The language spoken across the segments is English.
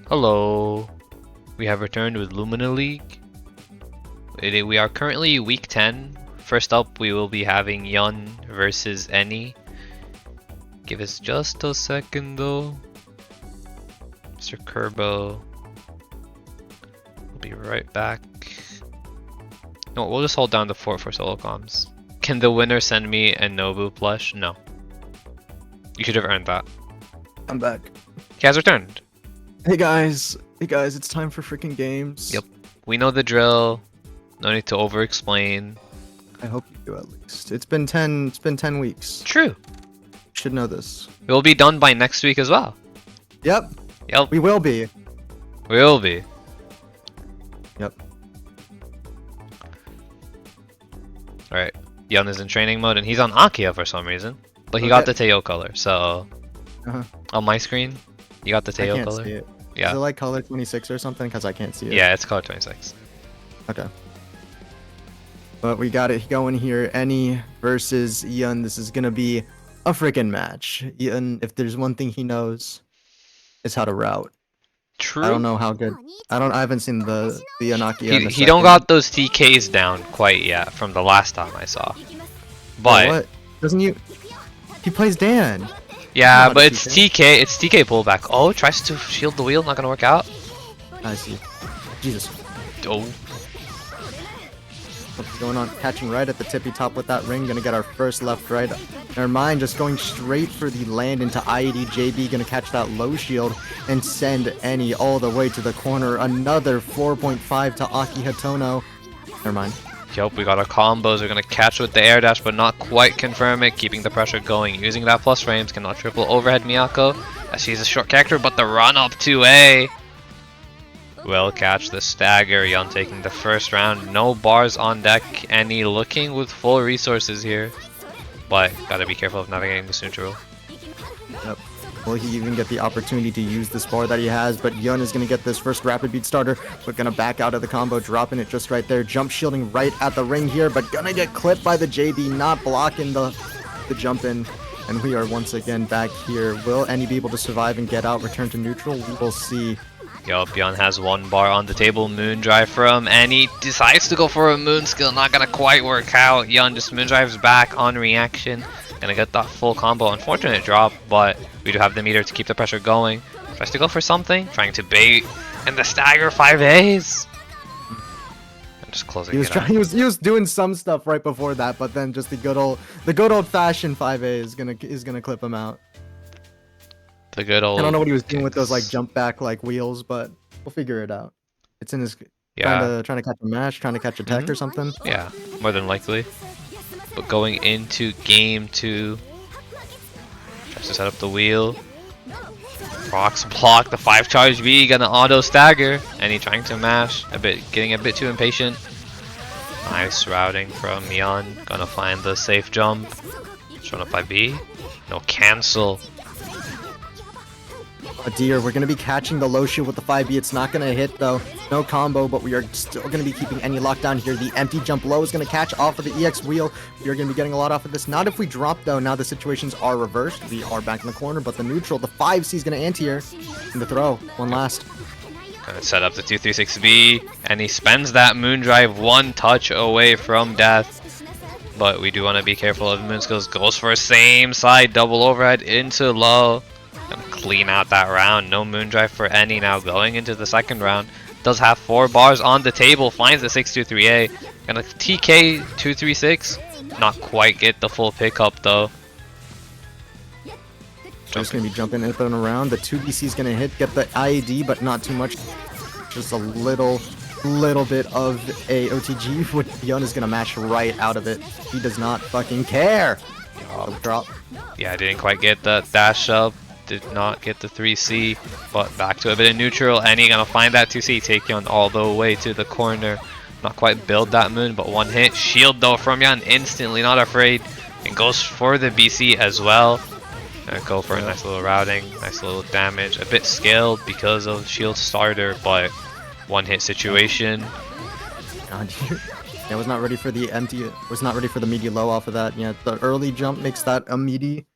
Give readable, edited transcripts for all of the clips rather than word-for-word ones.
Hello, we have returned with Lumina League. We are currently week 10. First up, we will be having Yun versus Eni. Give us just a second though. Mr. Kerbo. We'll be right back. No, we'll just hold down the fort for solo comms. Can the winner send me a Nobu plush? No. You should have earned that. I'm back. He has returned. Hey guys, it's time for freaking games. Yep. We know the drill. No need to over-explain. I hope you do at least. It's been 10 weeks. True. You should know this. We'll be done by next week as well. Yep. Yep. We will be. We will be. Yep. Alright. Yun is in training mode and he's on Akia for some reason. But he got the Teo color, so... On my screen, you got the Teo color? See it. Yeah. Is it like color 26 or something? Because I can't see it. Yeah, it's color 26. Okay. But we got it going here. Eni versus Yun. This is going to be a freaking match. Yun, if there's one thing he knows, it's how to route. True. I don't know how good. I haven't seen the Akia. He don't got those TKs down quite yet from the last time I saw. But what? Doesn't you? He plays Dan. Yeah, but it's TK. It's TK pullback. Oh, tries to shield the wheel. Not gonna work out. I see. Jesus. Oh. What's going on? Catching right at the tippy top with that ring. Gonna get our first left right. Never mind. Just going straight for the land into IED. JB gonna catch that low shield and send Eni all the way to the corner. Another 4.5 to Aki Hatono. Never mind. Yup, we got our combos. We're gonna catch with the air dash, but not quite confirm it. Keeping the pressure going, using that plus frames. Cannot triple overhead Miyako, as she's a short character, but the run up to A will catch the stagger. Yun taking the first round. No bars on deck. Eni looking with full resources here, but gotta be careful of navigating this neutral. Yep. Will he even get the opportunity to use this bar that he has? But Yun is going to get this first rapid beat starter, but going to back out of the combo, dropping it just right there. Jump shielding right at the ring here, but going to get clipped by the JB, not blocking the jump in. And we are once again back here. Will Eni be able to survive and get out, return to neutral? We will see. Yup, Yun has one bar on the table. Moon drive from Eni. Decides to go for a moon skill. Not going to quite work out. Yun just moon drives back on reaction. Gonna get that full combo. Unfortunate drop, but we do have the meter to keep the pressure going. Tries to go for something, trying to bait, and the stagger 5As. I'm just closing it out. He was doing some stuff right before that, but then just the good old fashioned 5A is gonna clip him out. The good old. I don't know what he was doing with those like jump back like wheels, but we'll figure it out. It's in his trying to catch a match, trying to catch a tech or something. Yeah, more than likely. But going into game 2, tries to set up the wheel. Procs block the 5 charge B, gonna auto stagger. Eni trying to mash, getting a bit too impatient. Nice routing from Yun, gonna find the safe jump. Showing up by B, no cancel. Oh dear, we're going to be catching the low shield with the 5B. It's not going to hit though. No combo, but we are still going to be keeping Eni locked down here. The empty jump low is going to catch off of the EX wheel. We are going to be getting a lot off of this. Not if we drop though. Now the situations are reversed. We are back in the corner, but the neutral, the 5C is going to anti-air. And the throw, one last. Gonna set up the 236B, and he spends that moon drive one touch away from death. But we do want to be careful of moon skills. Goes for same side, double overhead into low. Gonna clean out that round. No moon drive for Eni now going into the second round. Does have 4 bars on the table. Finds the 623A. Gonna TK 236. Not quite get the full pickup though. Just gonna be jumping in and around. The 2BC is gonna hit, get the IED, but not too much. Just a little bit of a OTG. Yun is gonna mash right out of it. He does not fucking care. Drop. Yeah, didn't quite get the dash up. Did not get the 3C, but back to a bit of neutral. Eni gonna find that 2C, take Yun all the way to the corner. Not quite build that moon, but one hit. Shield though from Yun, instantly not afraid, and goes for the BC as well. Gonna go for a nice little routing, nice little damage. A bit scaled because of shield starter, but one hit situation. God, Yeah, was not ready for the empty. Was not ready for the meaty low off of that. Yeah, the early jump makes that a meaty.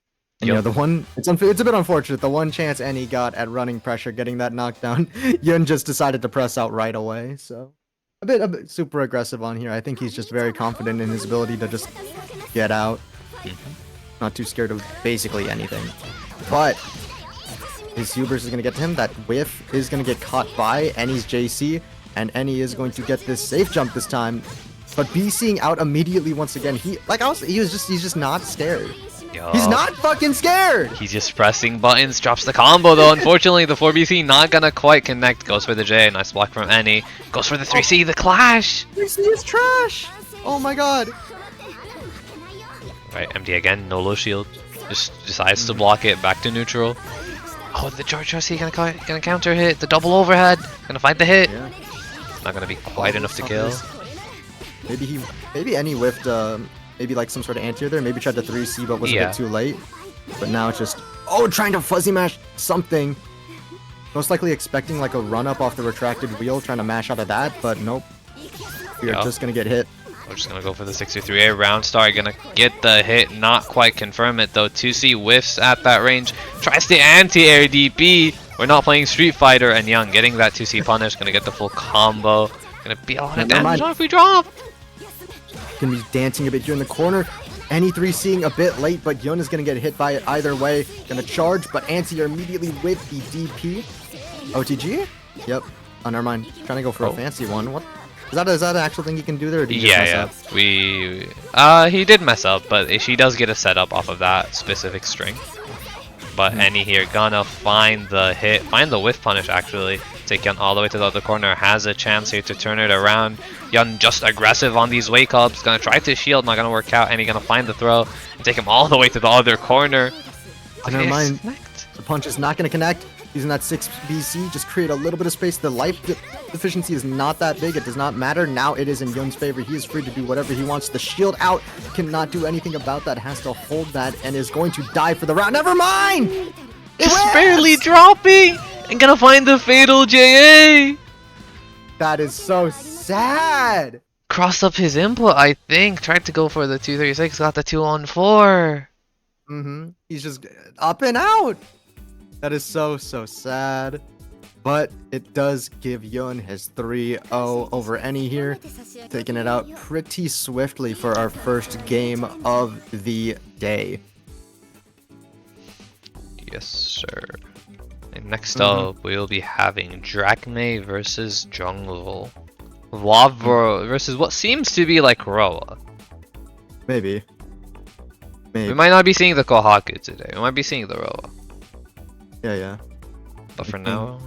And yeah, the one it's a bit unfortunate. The one chance Annie got at running pressure, getting that knockdown, Yun just decided to press out right away. So a bit super aggressive on here. I think he's just very confident in his ability to just get out. Not too scared of basically anything. But his hubris is gonna get to him. That whiff is gonna get caught by Annie's JC, and Annie is going to get this safe jump this time. But BCing out immediately once again. He's just not scared. Yo. He's not fucking scared! He's just pressing buttons, drops the combo though. Unfortunately, the 4BC not gonna quite connect. Goes for the J, nice block from Annie. Goes for the 3C, the clash! 3C is trash! Oh my god. Right, MD again, no low shield. Just decides to block it, back to neutral. Oh, the George RC gonna counter hit, the double overhead, gonna find the hit. Yeah. Not gonna be quite enough to kill. Maybe Annie whiffed maybe like some sort of anti there, maybe tried to 3C but was a bit too late. But now it's just trying to fuzzy mash something. Most likely expecting like a run up off the retracted wheel, trying to mash out of that, but nope. We're just gonna get hit. We're just gonna go for the 63A round star, gonna get the hit, not quite confirm it though. 2C whiffs at that range, tries the anti-air DP. We're not playing Street Fighter, and Young getting that 2C punish, gonna get the full combo. Gonna be a lot of damage if we drop. Gonna be dancing a bit here in the corner. Any 3C'ing a bit late, but Yun is gonna get hit by it either way. Gonna charge, but anti-air immediately with the DP. OTG? Yep. Oh, never mind. Trying to go for a fancy one. What? Is that an actual thing you can do there? Or did you just mess up? He did mess up, but she does get a setup off of that specific string. But Annie here gonna find the hit, find the whiff punish actually. Take Yun all the way to the other corner, has a chance here to turn it around. Yun just aggressive on these wake ups, gonna try to shield, not gonna work out. Annie gonna find the throw and take him all the way to the other corner. Never mind. The punch is not gonna connect. Using that 6BC, just create a little bit of space. The life deficiency is not that big. It does not matter. Now it is in Yun's favor. He is free to do whatever he wants. The shield out, cannot do anything about that. Has to hold that and is going to die for the round. Never mind! Just barely dropping and gonna find the fatal JA. That is so sad. Crossed up his input, I think. Tried to go for the 236, got the 2-on-4. He's just up and out. That is so sad. But it does give Yun his 3-0 over Annie here. Taking it out pretty swiftly for our first game of the day. Yes, sir. And next up, we'll be having Drachme versus Jungle. Lavro versus what seems to be like Roa. Maybe. We might not be seeing the Kohaku today. We might be seeing the Roa. Yeah. But for now...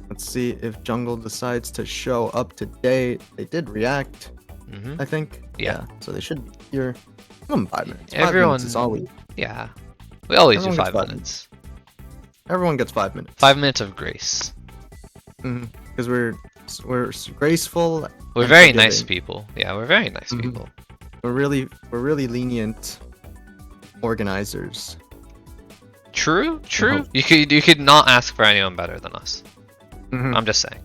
Let's see if Jungle decides to show up today. They did react, I think. Yeah. So they should be here. 5 minutes. Everyone... 5 minutes is all we... Yeah. We always do 5 minutes. Everyone gets 5 minutes. 5 minutes of grace. Because we're graceful. We're very nice people. Yeah, we're very nice people. We're really lenient organizers. True. You could not ask for anyone better than us. I'm just saying.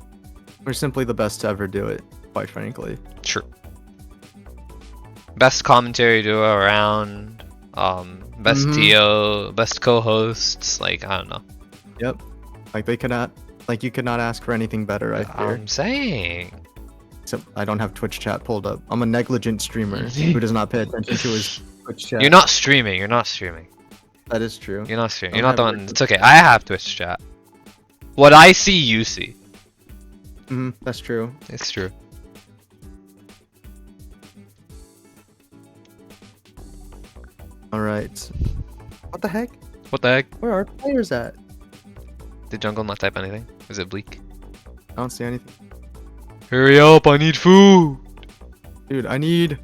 We're simply the best to ever do it, quite frankly. True. Best commentary duo around. Best TO, best co-hosts. Like, I don't know. Yep. Like they cannot. Like you could not ask for anything better. I fear. I'm saying. Except I don't have Twitch chat pulled up. I'm a negligent streamer who does not pay attention to his Twitch chat. You're not streaming. You're not streaming. That is true. You're not streaming. You're not the one. It's okay. I have Twitch chat. What I see, you see. That's true. It's true. All right. What the heck? What the heck? Where are players at? Did Jungle not type anything? Is it bleak? I don't see anything. Hurry up! I need food. Dude, I need.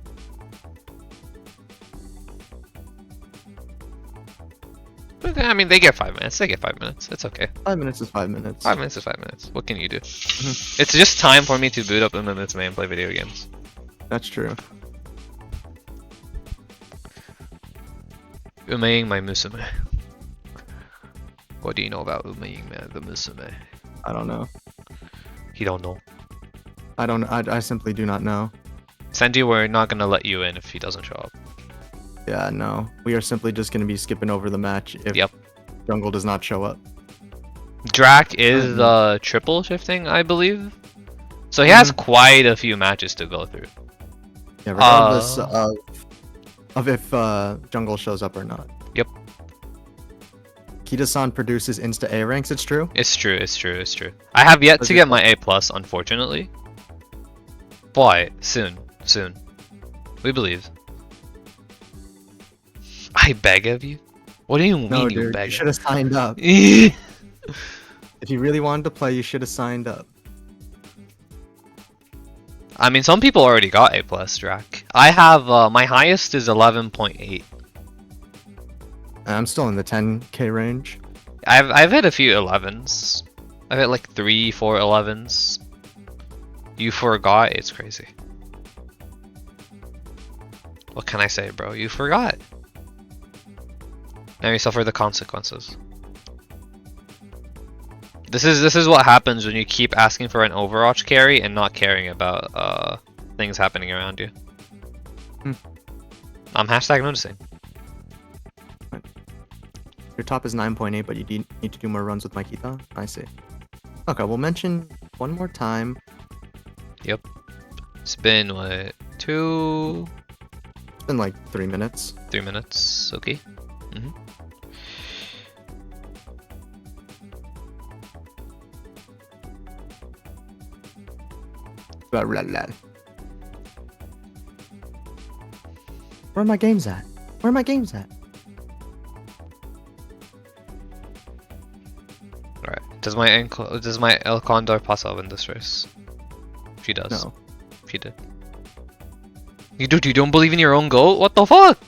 I mean, they get 5 minutes. They get 5 minutes. It's okay. 5 minutes is 5 minutes. 5 minutes is 5 minutes. What can you do? It's just time for me to boot up Unlimited's and play video games. That's true. Umeing my musume. What do you know about Umeing the musume? I don't know. He don't know. I don't. I simply do not know. Sandy, we're not gonna let you in if he doesn't show up. Yeah, no. We are simply just going to be skipping over the match if Yep. Jungle does not show up. Drac is triple shifting, I believe. So he has quite a few matches to go through. Yeah, regardless of if Jungle shows up or not. Yep. Kita-san produces Insta A ranks, it's true? It's true, it's true, it's true. I have yet to get my A+, unfortunately. Boy, soon, soon. We believe. I beg of you? What do you mean No, you dude, beg? you should have signed up. If If you really wanted to play, you should have signed up. I mean, some people already got A+, Drac. I have, my highest is 11.8. I'm still in the 10k range. I've hit a few 11s. I've hit like 3, 4 11s. You forgot? It's crazy. What can I say, bro? You forgot. Now you suffer the consequences. This is what happens when you keep asking for an Overwatch carry and not caring about things happening around you. I'm hashtag noticing. Your top is 9.8, but you need to do more runs with Mikita? I see. Okay, we'll mention one more time. Yep. It's been, what, 2... It's been like 3 minutes. 3 minutes, okay. Blah, blah, blah. Where are my games at? Where are my games at? Alright. Does my El Condor pass out in this race? She does. No. She did. You don't believe in your own goat? What the fuck?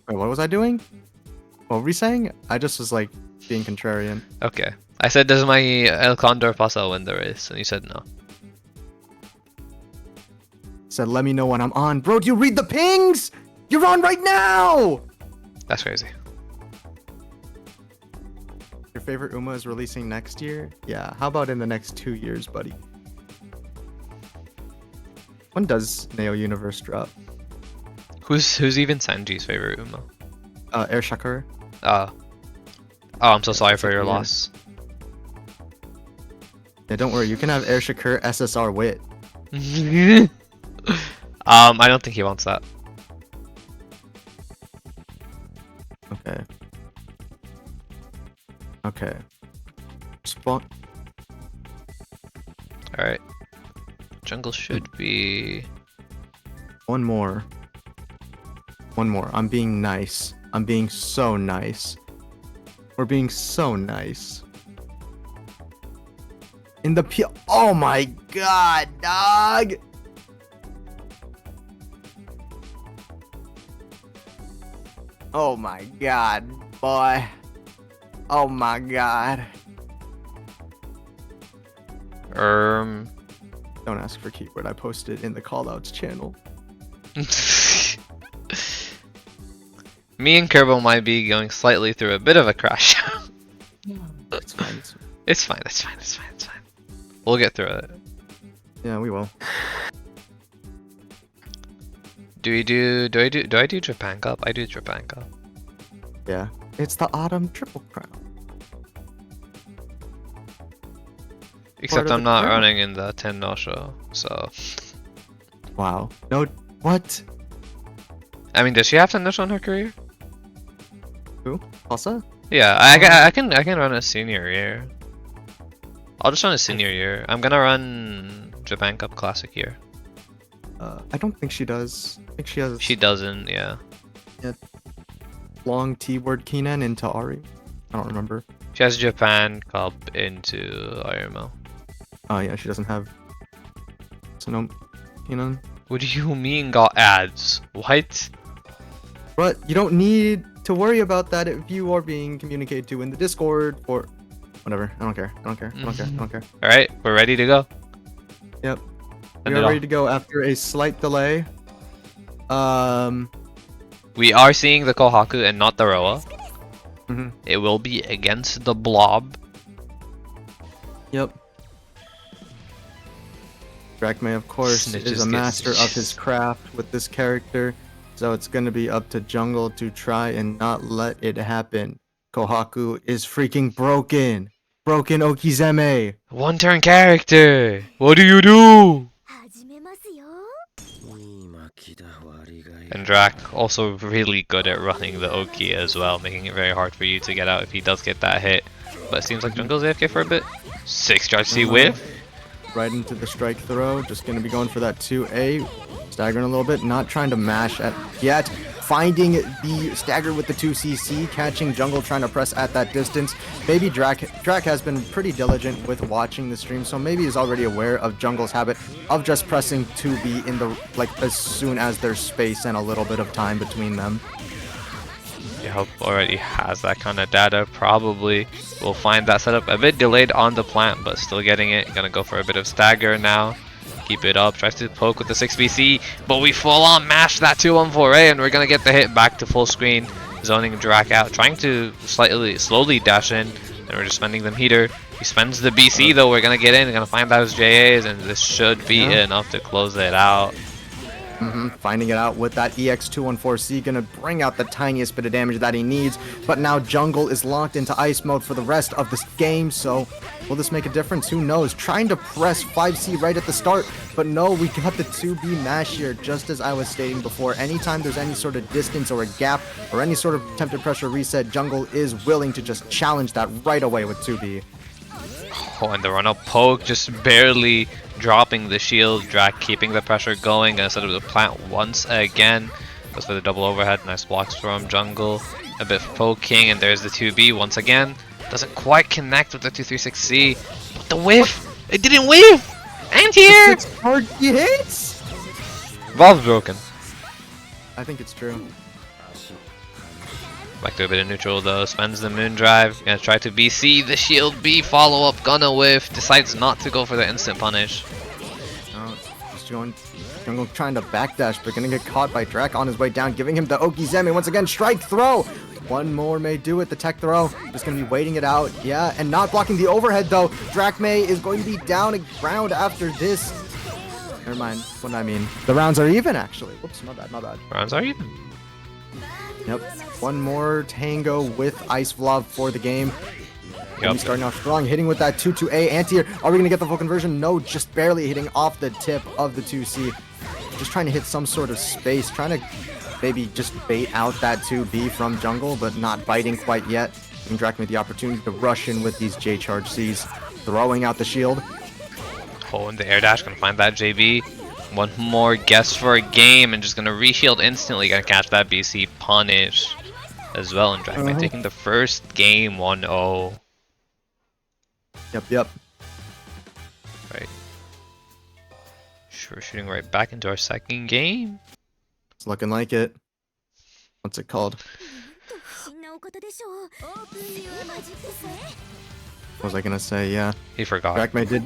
Wait, what was I doing? What were we saying? I just was like being contrarian. Okay. I said, does my El Condor pass out win the race? And you said no. Said, let me know when I'm on. Bro, do you read the pings? You're on right now! That's crazy. Your favorite Uma is releasing next year? Yeah, how about in the next 2 years, buddy? When does Neo Universe drop? Who's even Sanji's favorite Uma? Air Shakur. Oh, I'm so sorry for your loss. Yeah, don't worry, you can have Air Shakur SSR Wit. I don't think he wants that. Okay. Okay. Spawn. Alright. Jungle should be... One more. One more. I'm being nice. I'm being so nice. We're being so nice. In the P. Oh my god, dog! Oh my god, boy. Oh my god. Don't ask for keyword. I posted in the callouts channel. Me and Kerbo might be going slightly through a bit of a crash. It's fine. It's fine. It's fine. It's fine. It's fine. We'll get through it. Yeah, we will. Do I do Japan Cup? I do Japan Cup. Yeah. It's the Autumn Triple Crown. Except I'm not running in the 10 no show, so. Wow. No. What? I mean, does she have 10 no show in her career? Who? Asa? Yeah, I can run a senior year. I'll just run a senior year. I'm gonna run Japan Cup Classic year. I don't think she does. I think she has. She doesn't, yeah. Yeah. Long T-word Keenan into Ari. I don't remember. She has Japan Cup into IRML. Oh yeah, she doesn't have. So no, Keenan. What do you mean got ads? What? But you don't need to worry about that if you are being communicated to in the Discord or whatever. I don't care. I don't care. I don't care. I don't care. All right, we're ready to go. Yep. End We it are ready off. to go after a slight delay. We are seeing the Kohaku and not the Roa. Mhm. It will be against the Blob. Yep. Drachme, of course, Snitches is a get master of his stitches. craft with this character, so it's going to be up to Jungle to try and not let it happen. Kohaku is freaking broken. Broken Okizeme. One turn character! What do you do? And Drak also really good at running the Oki as well, making it very hard for you to get out if he does get that hit. But it seems like Jungle's AFK for a bit. 6 charge C whiff. Right into the strike throw. Just going to be going for that 2A. Staggering a little bit. Not trying to mash at yet. Finding the stagger with the 2CC. Catching Jungle trying to press at that distance. Maybe Drak has been pretty diligent with watching the stream, so maybe he's already aware of Jungle's habit of just pressing 2B in the as soon as there's space and a little bit of time between them. Yep, already has that kind of data. Probably will find that setup a bit delayed on the plant, but still getting it. Gonna go for a bit of stagger now. Keep it up. Tries to poke with the 6BC, but we full on mash that 2-1-4A, and we're gonna get the hit back to full screen. Zoning Drak out, trying to slowly dash in, and we're just spending them heater. He spends the BC though. We're gonna get in. Gonna find those JAs, and this should be enough to close it out. Finding it out with that EX214C, gonna bring out the tiniest bit of damage that he needs, but now Jungle is locked into ice mode for the rest of this game, so will this make a difference? Who knows? Trying to press 5C right at the start, but no, we got the 2B mash here, just as I was stating before. Anytime there's any sort of distance or a gap or any sort of tempted pressure reset, Jungle is willing to just challenge that right away with 2B. Oh, and the run-up poke just barely dropping the shield. Drak keeping the pressure going. Gonna set up the plant once again. Goes for the double overhead. Nice blocks from Jungle. A bit of poking, and there's the 2B once again. Doesn't quite connect with the 236C. But the whiff! It didn't whiff! And here! Hard hits! Valve's broken. I think it's true. Back to a bit of neutral though. Spends the moon drive. Gonna try to BC the shield B follow up. Gonna whiff. Decides not to go for the instant punish. Oh, just going. Jungle trying to backdash, but gonna get caught by Drak on his way down, giving him the Okizeme once again. Strike throw. One more may do it. The tech throw. Just gonna be waiting it out. Yeah, and not blocking the overhead though. Drachme is going to be down a round after this. Never mind. What I mean. The rounds are even actually. Whoops, my bad. My bad. Rounds are even. Yep. One more tango with Ice Vlav for the game. Yep. Starting off strong, hitting with that 2-2A anti-air. Are we going to get the full conversion? No, just barely hitting off the tip of the 2C. Just trying to hit some sort of space, trying to maybe just bait out that 2B from Jungle, but not biting quite yet. Giving Drachme the opportunity to rush in with these J-Charge Cs, throwing out the shield. Oh, and the air dash, gonna find that JB. One more guess for a game, and just gonna reshield instantly. Gonna catch that BC punish as well, and Drachme taking the first game 1-0. Yep. Right. We're shooting right back into our second game. It's looking like it. What's it called? What was I gonna say? Yeah. He forgot. Drachme did.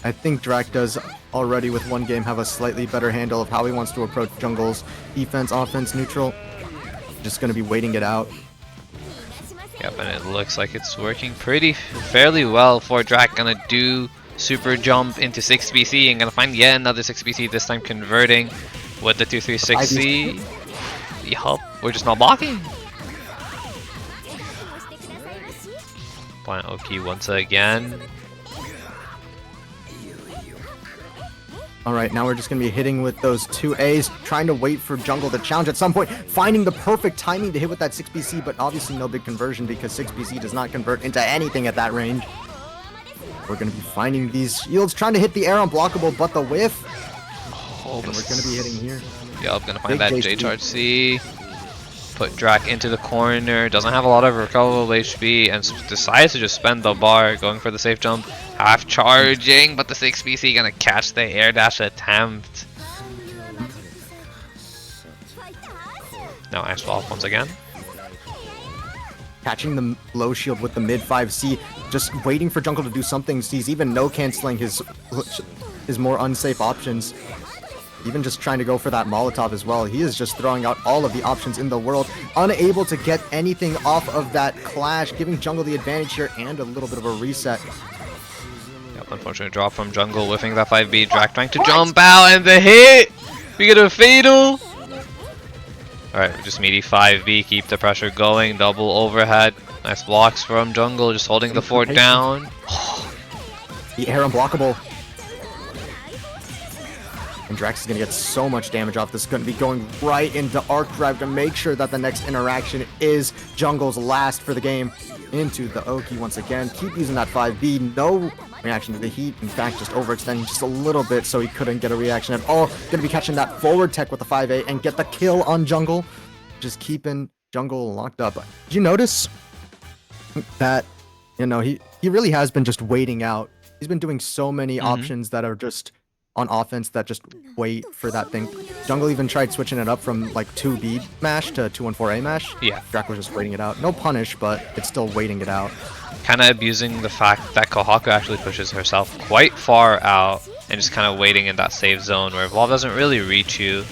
I think Drak does already with one game have a slightly better handle of how he wants to approach Jungle's defense, offense, neutral. Just gonna be waiting it out. Yep, and it looks like it's working fairly well for Drak. Gonna do super jump into 6BC and gonna find yet another 6BC, this time converting with the 236C. Yup, we're just not blocking. Plant Oki once again. Alright, now we're just going to be hitting with those 2As, trying to wait for Jungle to challenge at some point, finding the perfect timing to hit with that 6BC, but obviously no big conversion because 6BC does not convert into anything at that range. We're going to be finding these shields, trying to hit the air unblockable, but the whiff. Oh, and we're going to be hitting here. Yup, gonna find that J-Charge C. Put Drak into the corner, doesn't have a lot of recoverable HP, and decides to just spend the bar, going for the safe jump, half charging, but the 6BC gonna catch the air dash attempt. Now Ice Wolf once again. Catching the low shield with the mid 5C, just waiting for Jungle to do something. He's even no canceling his more unsafe options. Even just trying to go for that Molotov as well. He is just throwing out all of the options in the world. Unable to get anything off of that clash, giving Jungle the advantage here and a little bit of a reset. Yep, Unfortunate drop from jungle, whiffing that 5B. Drac trying to jump out, and the hit! We get a fatal! Alright, just meaty 5B, keep the pressure going, double overhead. Nice blocks from jungle, just holding the fort down. The air unblockable. And Drax is going to get so much damage off. This is going to be going right into Arc Drive to make sure that the next interaction is jungle's last for the game. Into the Oki once again. Keep using that 5B. No reaction to the heat. In fact, just overextending just a little bit so he couldn't get a reaction at all. Going to be catching that forward tech with the 5A and get the kill on jungle. Just keeping jungle locked up. Did you notice that, you know, he really has been just waiting out. He's been doing so many options that are just on offense that just wait for that thing. Jungle even tried switching it up from like 2B mash to 214A mash. Yeah. Drac was just waiting it out. No punish, but it's still waiting it out. Kind of abusing the fact that Kohaku actually pushes herself quite far out and just kind of waiting in that safe zone where Evolve doesn't really reach you.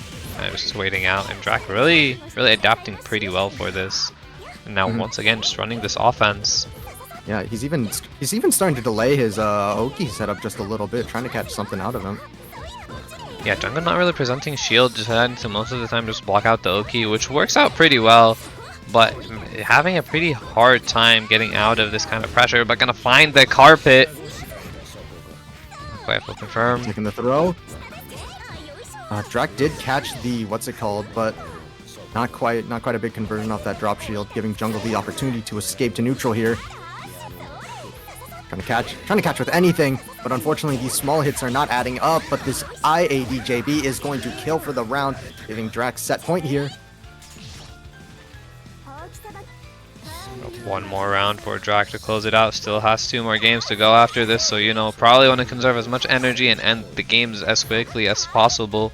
Just waiting out, and Drac really adapting pretty well for this. And now once again just running this offense. Yeah, he's even starting to delay his Oki setup just a little bit, trying to catch something out of him. Yeah, jungle not really presenting shield, just having to most of the time just block out the Oki, which works out pretty well, but having a pretty hard time getting out of this kind of pressure, but gonna find the carpet. Quite confirm. Taking the throw. Drac did catch the, what's it called, but not quite a big conversion off that drop shield, giving jungle the opportunity to escape to neutral here. Trying to catch with anything, but unfortunately these small hits are not adding up, but this IADJB is going to kill for the round, giving Drac set point here. One more round for Drac to close it out. Still has 2 more games to go after this, so you know, probably want to conserve as much energy and end the games as quickly as possible.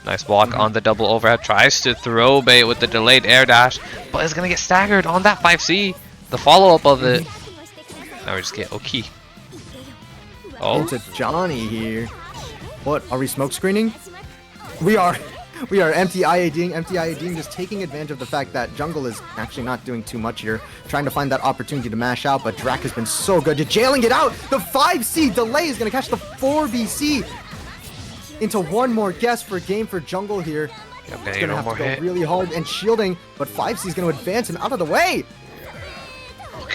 Nice block on the double overhead. Tries to throw bait with the delayed air dash, but is going to get staggered on that 5C. The follow-up of it. Now we just get Oki. Oh, into Johnny here. What, are we smoke screening? We are empty IADing, just taking advantage of the fact that jungle is actually not doing too much here, trying to find that opportunity to mash out, but Drac has been so good at jailing it out. The 5C delay is going to catch the 4BC into one more guess for game for jungle here. It's going to have to go really hard and shielding, but 5C is going to advance him out of the way.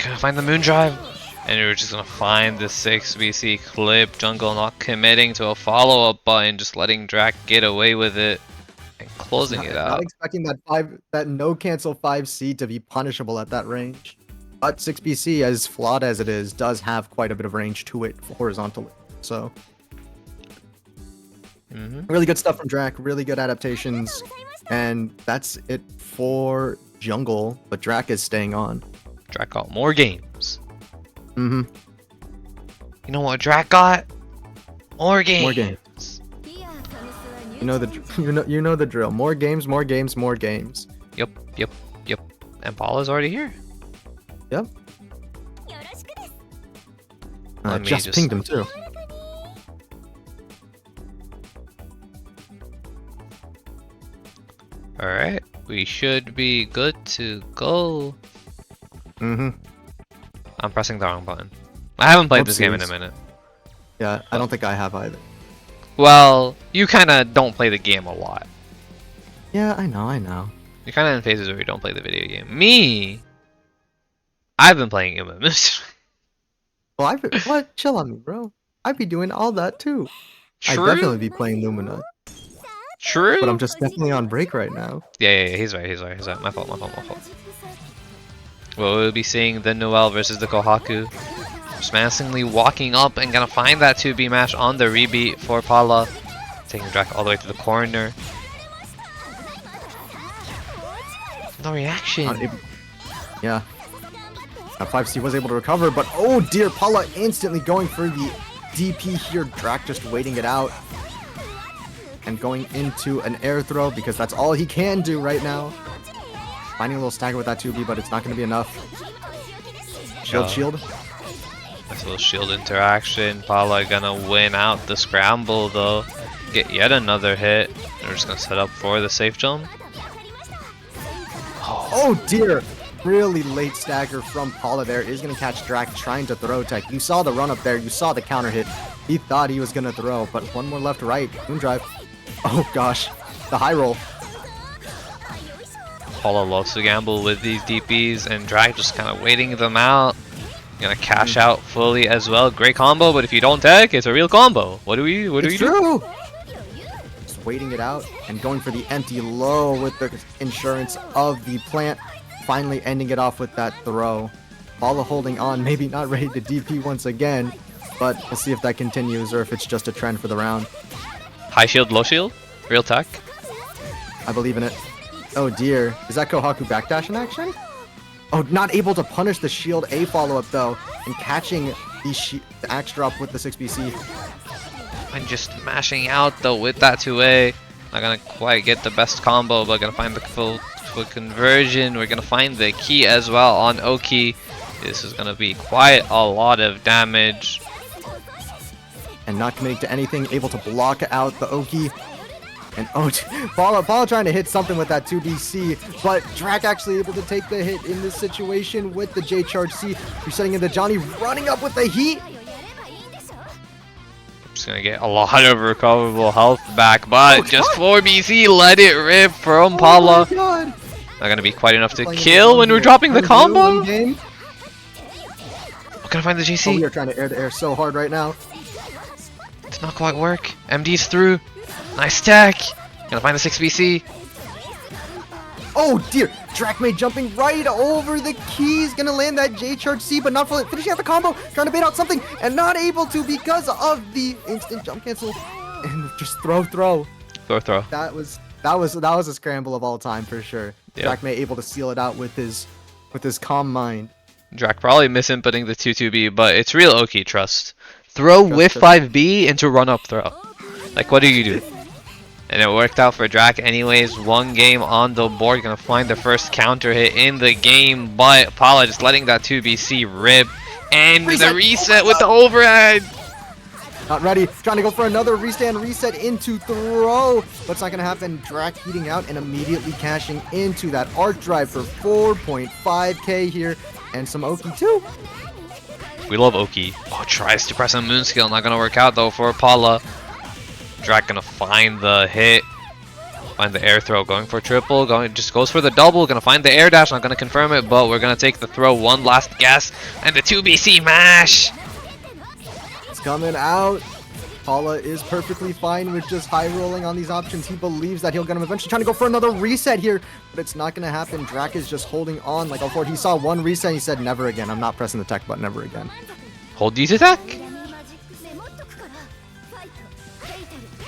Gonna find the moon drive. And we're just gonna find the 6BC clip. Jungle not committing to a follow-up button, just letting Drac get away with it and closing it out. Not expecting that no cancel 5C to be punishable at that range. But 6BC, as flawed as it is, does have quite a bit of range to it horizontally. So really good stuff from Drac, really good adaptations, and that's it for jungle. But Drac is staying on. Drac got more games. You know what Drac got? More games. More games. You know the drill. More games, more games, more games. Yep. And Paula's already here. Yep. Let me just pinged him too. Alright, we should be good to go. I'm pressing the wrong button. I haven't played this game in a minute. Yeah, I don't think I have either. Well, you kind of don't play the game a lot. Yeah, I know. You're kind of in phases where you don't play the video game. Me, I've been playing it. Well, what? Chill on me, bro. I'd be doing all that too. True. I'd definitely be playing Lumina. True. But I'm just definitely on break right now. Yeah, he's right. My fault. Well, we'll be seeing the Noelle versus the Kohaku. Just menacingly walking up and gonna find that 2B mash on the rebeat for Paula. Taking Drac all the way to the corner. No reaction. Yeah. 5C was able to recover, but oh dear, Paula instantly going for the DP here. Drac just waiting it out. And going into an air throw because that's all he can do right now. Finding a little stagger with that 2B, but it's not going to be enough. Shield. Nice little shield interaction. Paula gonna win out the scramble though. Get yet another hit. We're just gonna set up for the safe jump. Oh dear! Really late stagger from Paula there is going to catch Drac trying to throw tech. You saw the run up there. You saw the counter hit. He thought he was gonna throw, but one more left, right. Moon drive. Oh gosh, the high roll. Paula loves to gamble with these DPs, and Drag just kind of waiting them out. Gonna cash out fully as well. Great combo, but if you don't tech, it's a real combo. What do we do? It's true. Just waiting it out and going for the empty low with the insurance of the plant. Finally ending it off with that throw. Paula holding on, maybe not ready to DP once again, but we'll see if that continues or if it's just a trend for the round. High shield, low shield? Real tech? I believe in it. Oh dear, is that Kohaku backdash in action? Oh, not able to punish the shield A follow-up though, and catching the axe drop with the 6BC. And just mashing out though with that 2A. Not gonna quite get the best combo, but gonna find the full conversion. We're gonna find the key as well on Oki. This is gonna be quite a lot of damage. And not committing to anything, able to block out the Oki. And oh, Paula trying to hit something with that 2DC, but Drac actually able to take the hit in this situation with the J Charge C. Resetting into Johnny, running up with the heat. Just gonna get a lot of recoverable health back, but just 4BC, let it rip from Paula. Oh my God. Not gonna be quite enough to kill when we're dropping the combo. We're gonna find the GC. Oh, we are trying to air-to-air so hard right now. It's not quite work. MD's through. Nice tech. Gonna find the 6BC. Oh dear, Dracmay jumping right over the keys, gonna land that J Charge C, but not fully finishing out the combo, trying to bait out something, and not able to because of the instant jump cancel. And just throw. Throw. That was a scramble of all time for sure. Yep. Dracmay able to seal it out with his calm mind. Drac probably misinputting the 2-2B, but it's real Oki, trust. Throw with 5B into run up throw. Like, what do you do? And it worked out for Drac anyways. One game on the board. Gonna find the first counter hit in the game. But Paula just letting that 2BC rip. And the reset with the overhead. Not ready. Trying to go for another restand reset into throw. But it's not going to happen. Drac heating out and immediately cashing into that arc drive for 4.5k here. And some Oki too. We love Oki. Oh, tries to press a moon skill. Not going to work out though for Paula. Drac gonna find the hit, find the air throw, going for triple, just goes for the double, gonna find the air dash, not gonna confirm it, but we're gonna take the throw, one last guess, and the 2BC mash! It's coming out. Paula is perfectly fine with just high rolling on these options. He believes that he'll get him eventually, trying to go for another reset here, but it's not gonna happen. Drac is just holding on like a fort. He saw one reset and he said, never again, I'm not pressing the tech button ever again. Hold these attack!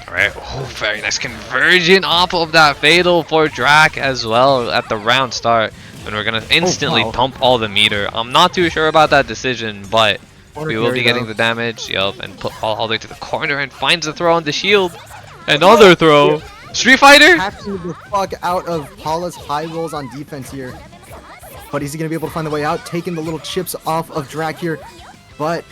Alright, oh, very nice conversion off of that fatal for Drac as well at the round start. And we're going to instantly pump all the meter. I'm not too sure about that decision, but we will be getting the damage. Yup, and put Paul all the way to the corner and finds the throw on the shield. Another throw. Street Fighter? Hacking the fuck out of Paula's high rolls on defense here. But is he going to be able to find the way out? Taking the little chips off of Drac here. But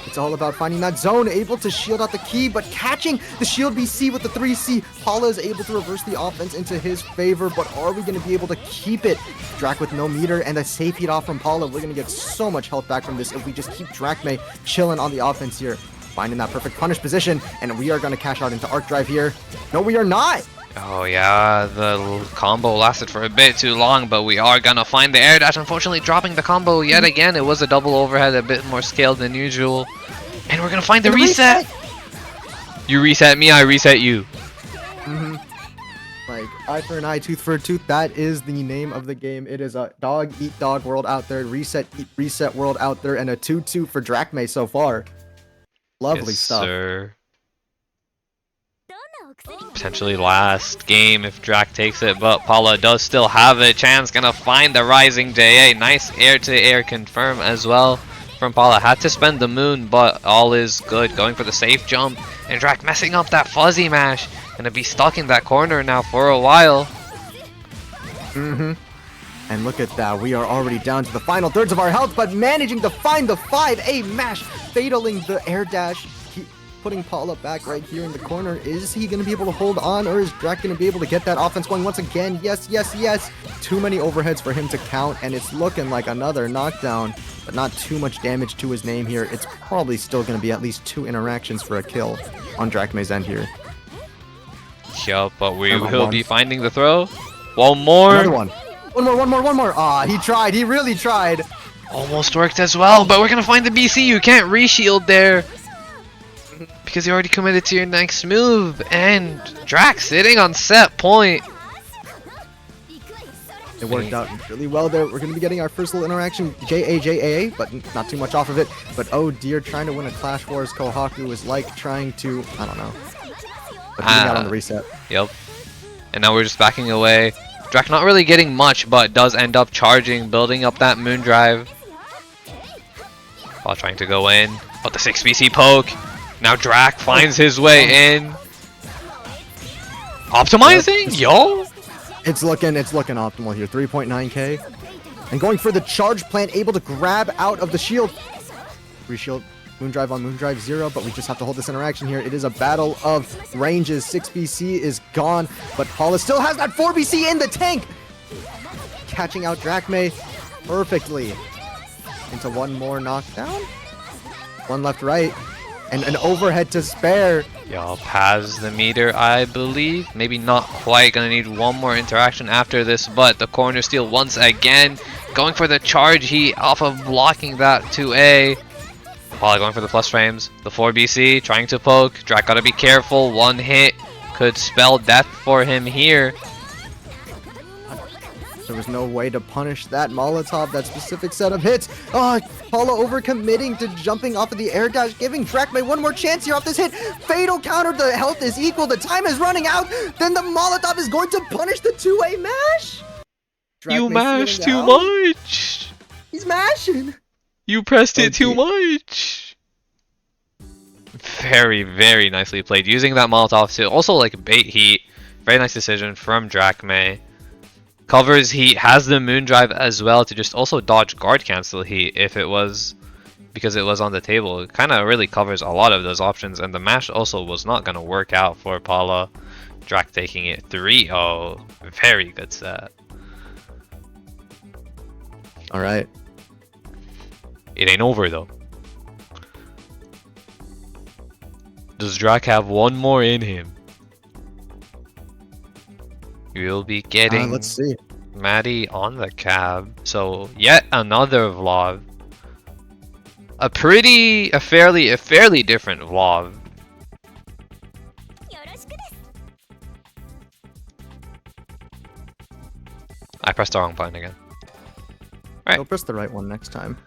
it's all about finding that zone, able to shield out the key, but catching the shield BC with the 3C. Paula is able to reverse the offense into his favor, but are we going to be able to keep it? Drac with no meter and a safe heat off from Paula. We're going to get so much health back from this if we just keep Dracmay chilling on the offense here. Finding that perfect punish position, and we are going to cash out into arc drive here. No, we are not! Oh yeah, the combo lasted for a bit too long, but we are gonna find the air dash. Unfortunately, dropping the combo yet again. It was a double overhead, a bit more scaled than usual. And we're gonna find the reset! You reset me, I reset you. Like, eye for an eye, tooth for a tooth. That is the name of the game. It is a dog eat dog world out there, reset eat reset world out there, and a 2-2 for Dracmay so far. Lovely stuff. Sir. Potentially last game if Drac takes it, but Paula does still have a chance. Gonna find the rising JA. Nice air-to-air confirm as well from Paula. Had to spend the moon, but all is good. Going for the safe jump, and Drac messing up that fuzzy mash. Gonna be stuck in that corner now for a while. And look at that, we are already down to the final thirds of our health, but managing to find the 5A mash, fataling the air dash. putting Paula back right here in the corner. Is he going to be able to hold on, or is Drac going to be able to get that offense going once again? Yes, yes, yes. Too many overheads for him to count, and it's looking like another knockdown, but not too much damage to his name here. It's probably still going to be at least 2 interactions for a kill on Drachme's end here. Yup, but we will be finding the throw. One more. Another one. One more. Ah, he tried. He really tried. Almost worked as well, but we're gonna find the BC. You can't reshield there because you already committed to your next move. And Drac sitting on set point. It worked out really well there. We're going to be getting our first little interaction, JAJAA, but not too much off of it. But oh dear, trying to win a Clash Wars Kohaku is like trying to, I don't know. But getting out on the reset. Yep. And now we're just backing away. Drac not really getting much, but does end up charging, building up that moon drive. While trying to go in. Oh, the 6BC poke. Now Drac finds his way in. Optimizing? Yo! It's looking optimal here. 3.9k. And going for the charge plant, able to grab out of the shield. Reshield. Moondrive on Moondrive 0, but we just have to hold this interaction here. It is a battle of ranges. 6BC is gone, but Paula still has that 4BC in the tank! Catching out Drachme perfectly. Into one more knockdown. One left right. And an overhead to spare. Yup, has the meter, I believe. Maybe not quite. Gonna need one more interaction after this, but the corner steal once again. Going for the charge heat off of blocking that 2A. Paula going for the plus frames. The 4BC trying to poke. Drac gotta be careful. One hit could spell death for him here. There was no way to punish that Molotov, that specific set of hits. Oh, Paula overcommitting to jumping off of the air dash, giving Drachme one more chance here off this hit. Fatal counter, the health is equal, the time is running out. Then the Molotov is going to punish the 2A mash. You mashed too much. He's mashing. You pressed it too much. Very, very nicely played. Using that Molotov to also like bait heat. Very nice decision from Drachme. Covers heat, has the moon drive as well to just also dodge guard cancel heat if it was because it was on the table. It kind of really covers a lot of those options, and the mash also was not going to work out for Paula. Drac taking it 3-0. Very good set. Alright. It ain't over though. Does Drac have one more in him? We'll be getting let's see. Maddie on the cab. So yet another vlog. A fairly different vlog. I pressed the wrong button again. Right. Don't press the right one next time.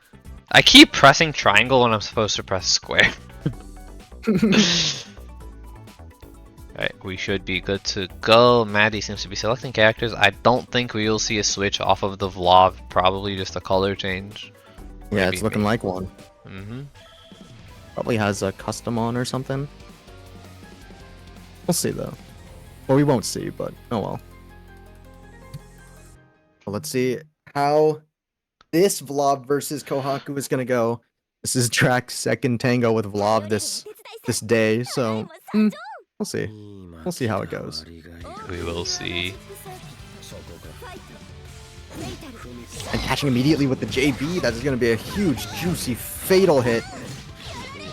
I keep pressing triangle when I'm supposed to press square. Right, we should be good to go. Maddie seems to be selecting characters. I don't think we will see a switch off of the vlog. Probably just a color change. Yeah, it's looking like one. Mm-hmm. Probably has a custom on or something. We'll see though. Or we won't see, but oh well. Well, let's see how this Vlob versus Kohaku is gonna go. This is Drac's second tango with Vlob this day, so we'll see. We'll see how it goes. We will see. And catching immediately with the JB, that is going to be a huge, juicy, fatal hit.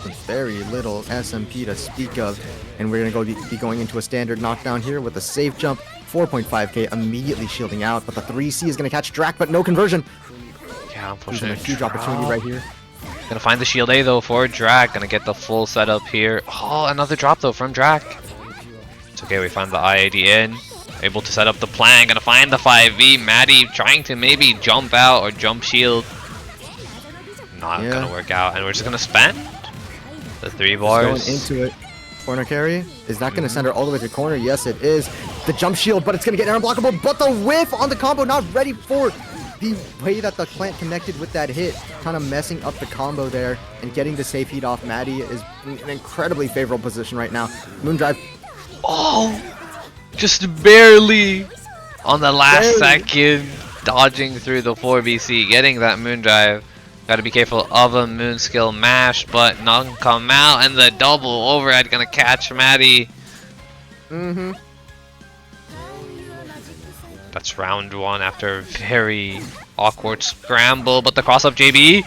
With very little SMP to speak of. And we're going to be going into a standard knockdown here with a safe jump. 4.5k immediately shielding out, but the 3C is going to catch Drac, but no conversion. Yeah, I'm pushing a huge opportunity right here. Gonna find the shield A though for Drac. Gonna get the full setup here. Oh, another drop though from Drac. It's okay, we find the IAD in. Able to set up the plan. Gonna find the 5v. Maddie trying to maybe jump out or jump shield. Not gonna work out. And we're just gonna spend the 3 bars. Going into it. Corner carry. Is that gonna send her all the way to corner? Yes, it is. The jump shield, but it's gonna get unblockable. But the whiff on the combo, not ready for the way that the plant connected with that hit, kind of messing up the combo there and getting the safe heat off. Maddie is in an incredibly favorable position right now. Moondrive. Oh, just barely on the last second, dodging through the 4BC, getting that Moondrive. Gotta be careful of a moon skill mash, but none come out, and the double overhead gonna catch Maddie. Mm-hmm. That's round one after a very awkward scramble, but the cross up JB.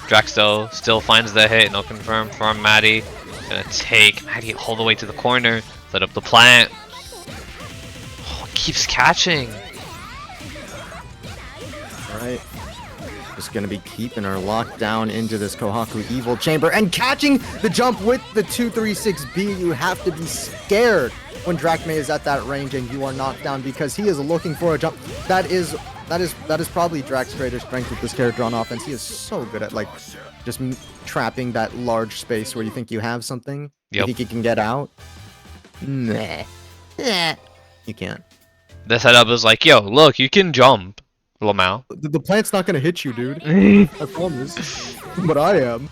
Draxo still finds the hit, no confirm from Maddie. Gonna take Maddie all the way to the corner, set up the plant. Oh, keeps catching. Alright. Just gonna be keeping her locked down into this Kohaku Evil Chamber and catching the jump with the 236B. You have to be scared when Drachme is at that range and you are knocked down because he is looking for a jump. That is probably Drax's greatest strength with this character on offense. He is so good at like just trapping that large space where you think you have something. Yep. You think you can get out? Nah. You can't. The setup is like, yo, look, you can jump, Lamau. The plant's not gonna hit you, dude. I promise. But I am.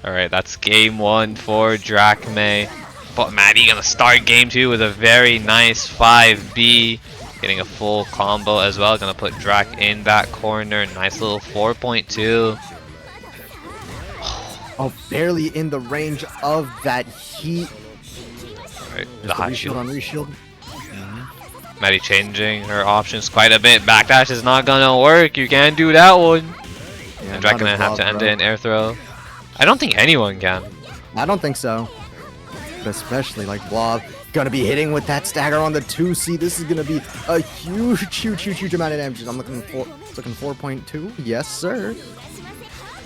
Alright, that's game one for Drachme. But Maddie gonna start game two with a very nice 5B. Getting a full combo as well. Gonna put Drak in that corner. Nice little 4.2. Oh, barely in the range of that heat. Alright, the Just high reshield shield. on reshield. Maddie changing her options quite a bit. Backdash is not gonna work. You can't do that one. Yeah, And Drak not gonna as have well, to end bro. it in air throw. I don't think anyone can. I don't think so. Especially like Blob. Gonna be hitting with that stagger on the 2C. This is gonna be a huge amount of damage. I'm looking 4.2. Yes, sir.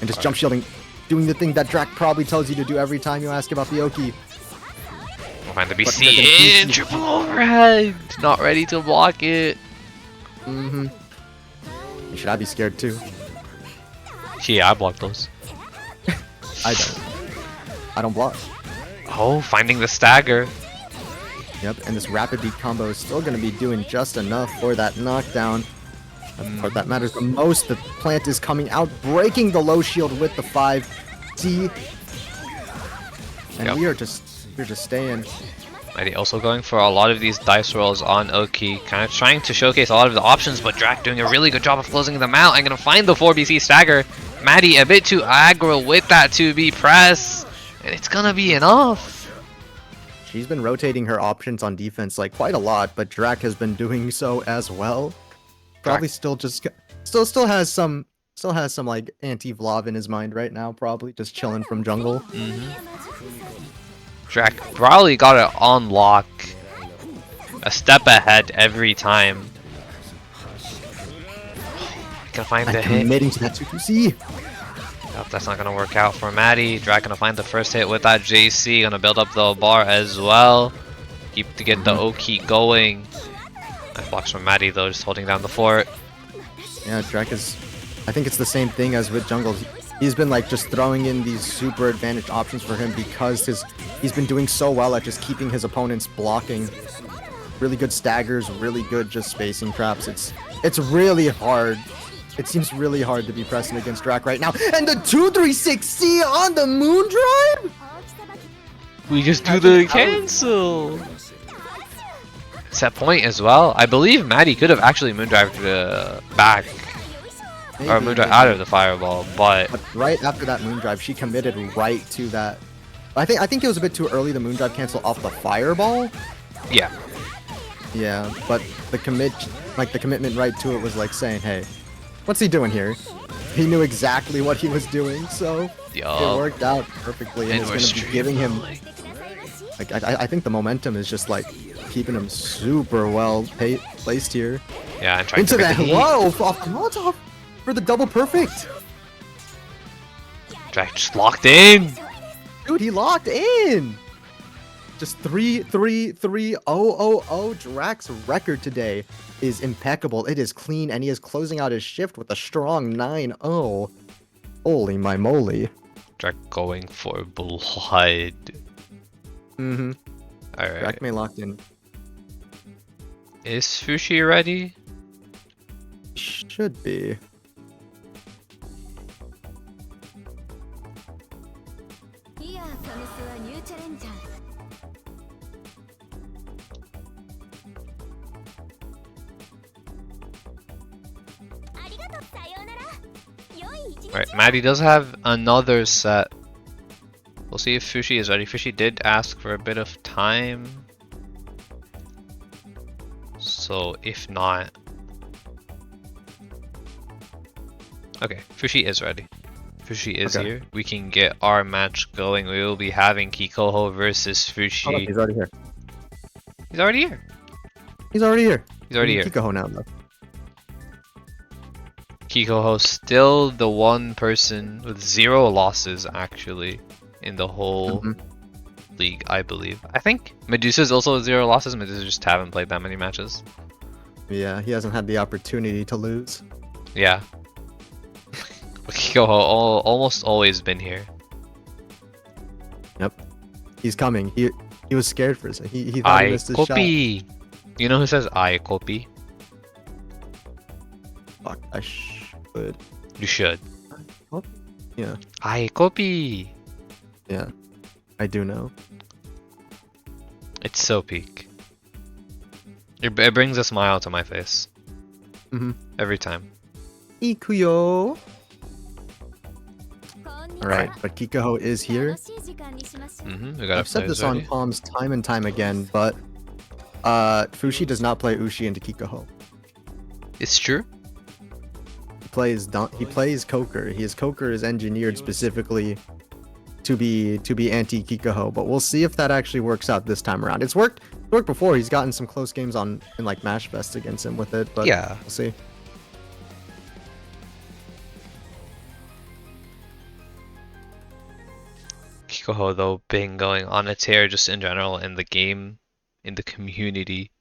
And just jump shielding, doing the thing that Drak probably tells you to do every time you ask about the Oki. We'll find the But BC they're gonna in. Triple overhead. Not ready to block it. Mm-hmm. Should I be scared too? Yeah, I blocked those. I don't. I don't block. Oh, finding the stagger. Yep, and this rapid beat combo is still going to be doing just enough for that knockdown. The part that matters the most, the plant is coming out, breaking the low shield with the 5D. And Yep. we're just staying. Maddie also going for a lot of these dice rolls on Oki, kind of trying to showcase a lot of the options, but Drak doing a really good job of closing them out. I'm going to find the 4BC stagger. Maddie a bit too aggro with that 2B press, and it's going to be enough. She's been rotating her options on defense like quite a lot, but Drak has been doing so as well. Probably still has some like anti-Vlav in his mind right now, probably just chilling from jungle. Drak probably got it on lock, a step ahead every time. Gonna find the And hit. committing to that 2C. Nope, that's not gonna work out for Maddie. Drak gonna find the first hit with that JC. Gonna build up the bar as well. Keep to get the Oki going. Nice blocks from Maddie though, just holding down the fort. Yeah, Drak is... I think it's the same thing as with jungle. He's been like just throwing in these super advantaged options for him because he's been doing so well at just keeping his opponents blocking. Really good staggers, really good just spacing traps. It's really hard. It seems really hard to be pressing against Drak right now. And the 236C on the Moon Drive? We just do the cancel. Set point as well. I believe Maddie could have actually moondrived back. Or Maybe, moondrive out of the fireball, but right after that moon drive, she committed right to that. I think it was a bit too early, the moon drive cancel off the fireball. yeah. Yeah, but the commitment right to it was like saying, hey, what's he doing here? He knew exactly what he was doing, so it Yup. worked out perfectly, and And it's we're going to be giving him... streaming. Like, I think the momentum is just like keeping him super well placed here. Yeah, and trying Into to get that, the heat. whoa, off the Molotov for the double perfect. Drak just locked in. Dude, he locked in. Just 3-3-3-0-0-0. Drak's record today is impeccable. It is clean, and he is closing out his shift with a strong 9-0. Holy my moly. Drak going for blood. Mm-hmm. Alright. Drak may locked in. Is Fushi ready? Should be. Alright, Maddie does have another set. We'll see if Fushi is ready. Fushi did ask for a bit of time. So if not... Okay, Fushi is ready. Fushi is here. We can get our match going. We will be having Kikoho versus Fushi. Oh, he's already here. He's already here. He's already here. He's already here. Kikoho now, though. Kikoho still the one person with 0 losses actually in the whole league, I believe. I think Medusa's also 0 losses. Medusa just haven't played that many matches. Yeah, he hasn't had the opportunity to lose. Yeah. Kikoho almost always been here. Yep. He's coming. He was scared for a second. He thought he missed his shot. Copy. You know who says I copy? Fuck, I should. You should. Yeah. I copy. Yeah. I do know. It's so peak. It brings a smile to my face. Every time. Ikuyo. Alright, but Kikoho is here. I've said this on comms time and time again, but Fushi does not play Ushi into Kikoho. It's true. He plays Koker. His Koker is engineered specifically to be anti Kikoho, but we'll see if that actually works out this time around. It's worked before. He's gotten some close games in like Mash Fest against him with it, but yeah, we'll see. Kikoho though been going on a tear just in general in the game, in the community,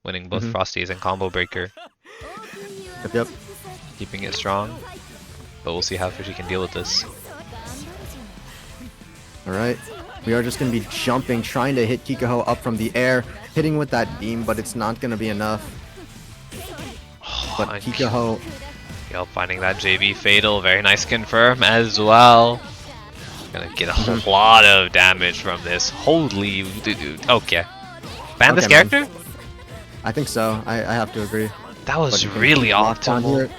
winning both Frosties and Combo Breaker. Yep. Keeping it strong, but we'll see how Fushi can deal with this. Alright, we are just going to be jumping, trying to hit Kikoho up from the air, hitting with that beam, but it's not going to be enough. But Kikoho... Yep, finding that JB Fatal, very nice confirm as well. Gonna get a lot of damage from this. Holy dude. Okay. Ban this character? Man. I think so. I have to agree. That was really optimal.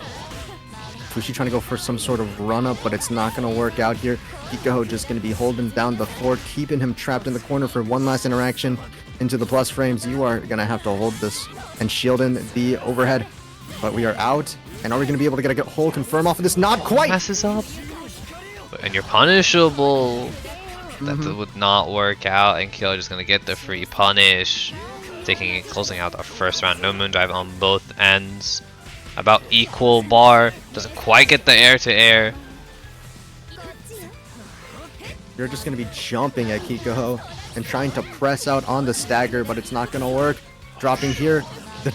Fushi trying to go for some sort of run up, but it's not going to work out here. Kikoho just going to be holding down the fort, keeping him trapped in the corner for one last interaction into the plus frames. You are going to have to hold this and shield in the overhead. But we are out. And are we going to be able to get a whole confirm off of this? Not quite! Messes up. And you're punishable. That would not work out. And Kyo just going to get the free punish. Closing out our first round. No Moondrive on both ends. About equal bar. Doesn't quite get the air to air. You're just going to be jumping at Kikoho and trying to press out on the stagger, but it's not going to work. Dropping here. The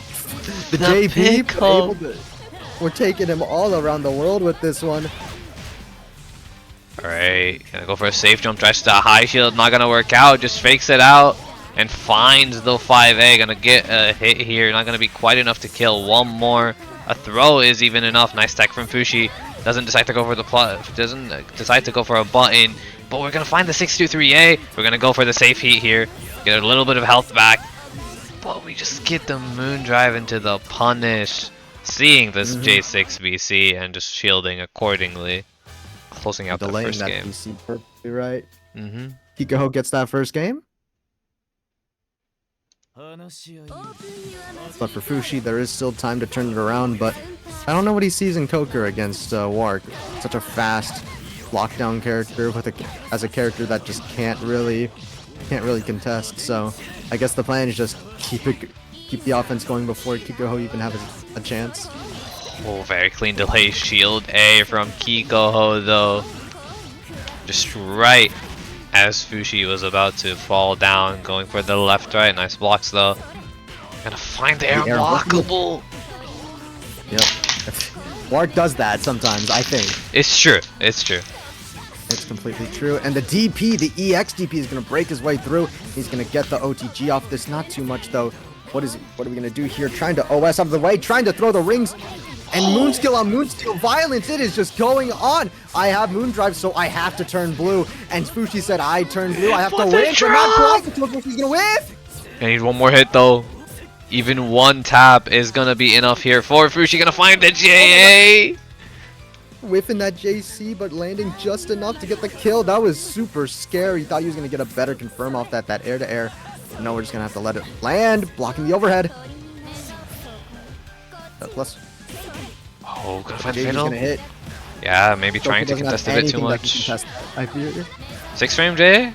JP. We're taking him all around the world with this one. Alright, gonna go for a safe jump, tries to high shield, not gonna work out, just fakes it out and finds the 5A. Gonna get a hit here, not gonna be quite enough to kill. One more, a throw is even enough. Nice tech from Fushi. Doesn't decide to go for the doesn't decide to go for a button, but we're gonna find the 623A. We're gonna go for the safe heat here, get a little bit of health back, but we just get the Moondrive into the punish. Seeing this J6BC and just shielding accordingly. Closing out the first game. BC perfectly right. Kikoho gets that first game. But for Fushi, there is still time to turn it around, but I don't know what he sees in Koker against Wark. Such a fast lockdown character as a character that just can't really contest. So I guess the plan is just keep the offense going before Kikoho even have a chance. Oh, very clean delay shield A from Kikoho though. Just right as Fushi was about to fall down, going for the left right. Nice blocks though. Gonna find the air blockable. Yep. Wark does that sometimes, I think. It's true. It's true. It's completely true. And the DP, the EX DP is gonna break his way through. He's gonna get the OTG off this. Not too much though. What are we gonna do here? Trying to OS out of the way, trying to throw the rings. And Moonskill on Moonskill violence, it is just going on. I have Moondrive, so I have to turn blue. And Fushi said I turn blue, I have to win. So not quite, Fushi's gonna win. I need one more hit though. Even one tap is gonna be enough here for Fushi. Gonna find the JA. whiffing that JC, but landing just enough to get the kill. That was super scary. Thought he was going to get a better confirm off that air-to-air. No, we're just going to have to let it land, blocking the overhead. Plus. Oh, gonna find JD's fatal. gonna hit. Yeah, maybe Goku trying to doesn't contest a have bit too anything that can much. contest. I feel you. 6-frame J?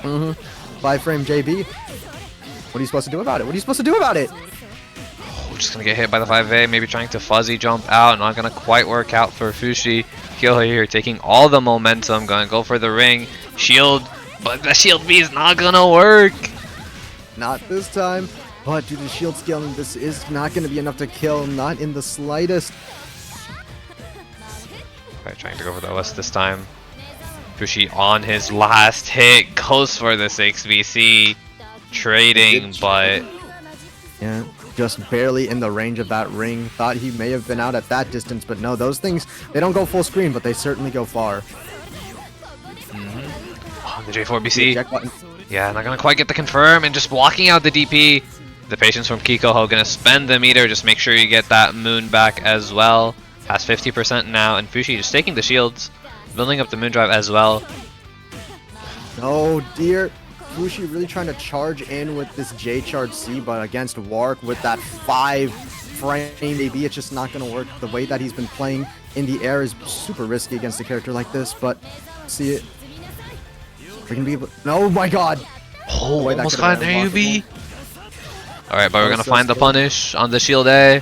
5-frame JB. What are you supposed to do about it? What are you supposed to do about it? Oh, just gonna get hit by the 5A, maybe trying to fuzzy jump out. Not gonna quite work out for Fushi. Kyoho here taking all the momentum, gonna go for the ring. Shield, but the shield B is not gonna work. Not this time. But due to shield scaling, this is not going to be enough to kill. Not in the slightest. Alright, trying to go for the OS this time. Fushi on his last hit goes for the 6BC. Trading, but yeah, just barely in the range of that ring. Thought he may have been out at that distance, but no, those things, they don't go full screen, but they certainly go far. Oh, the J4BC. Eject button. Yeah, not gonna quite get the confirm and just blocking out the DP. The patience from Kikoho gonna spend the meter, just make sure you get that moon back as well. Has 50% now, and Fushi just taking the shields, building up the moon drive as well. Oh dear. Fushi really trying to charge in with this J charge C, but against Wark with that 5-frame AB, it's just not going to work. The way that he's been playing in the air is super risky against a character like this, but see it. We're going to be able. Oh my god! Oh, boy, almost got an AUB. Alright, but we're gonna so find the scary. punish on the shield A.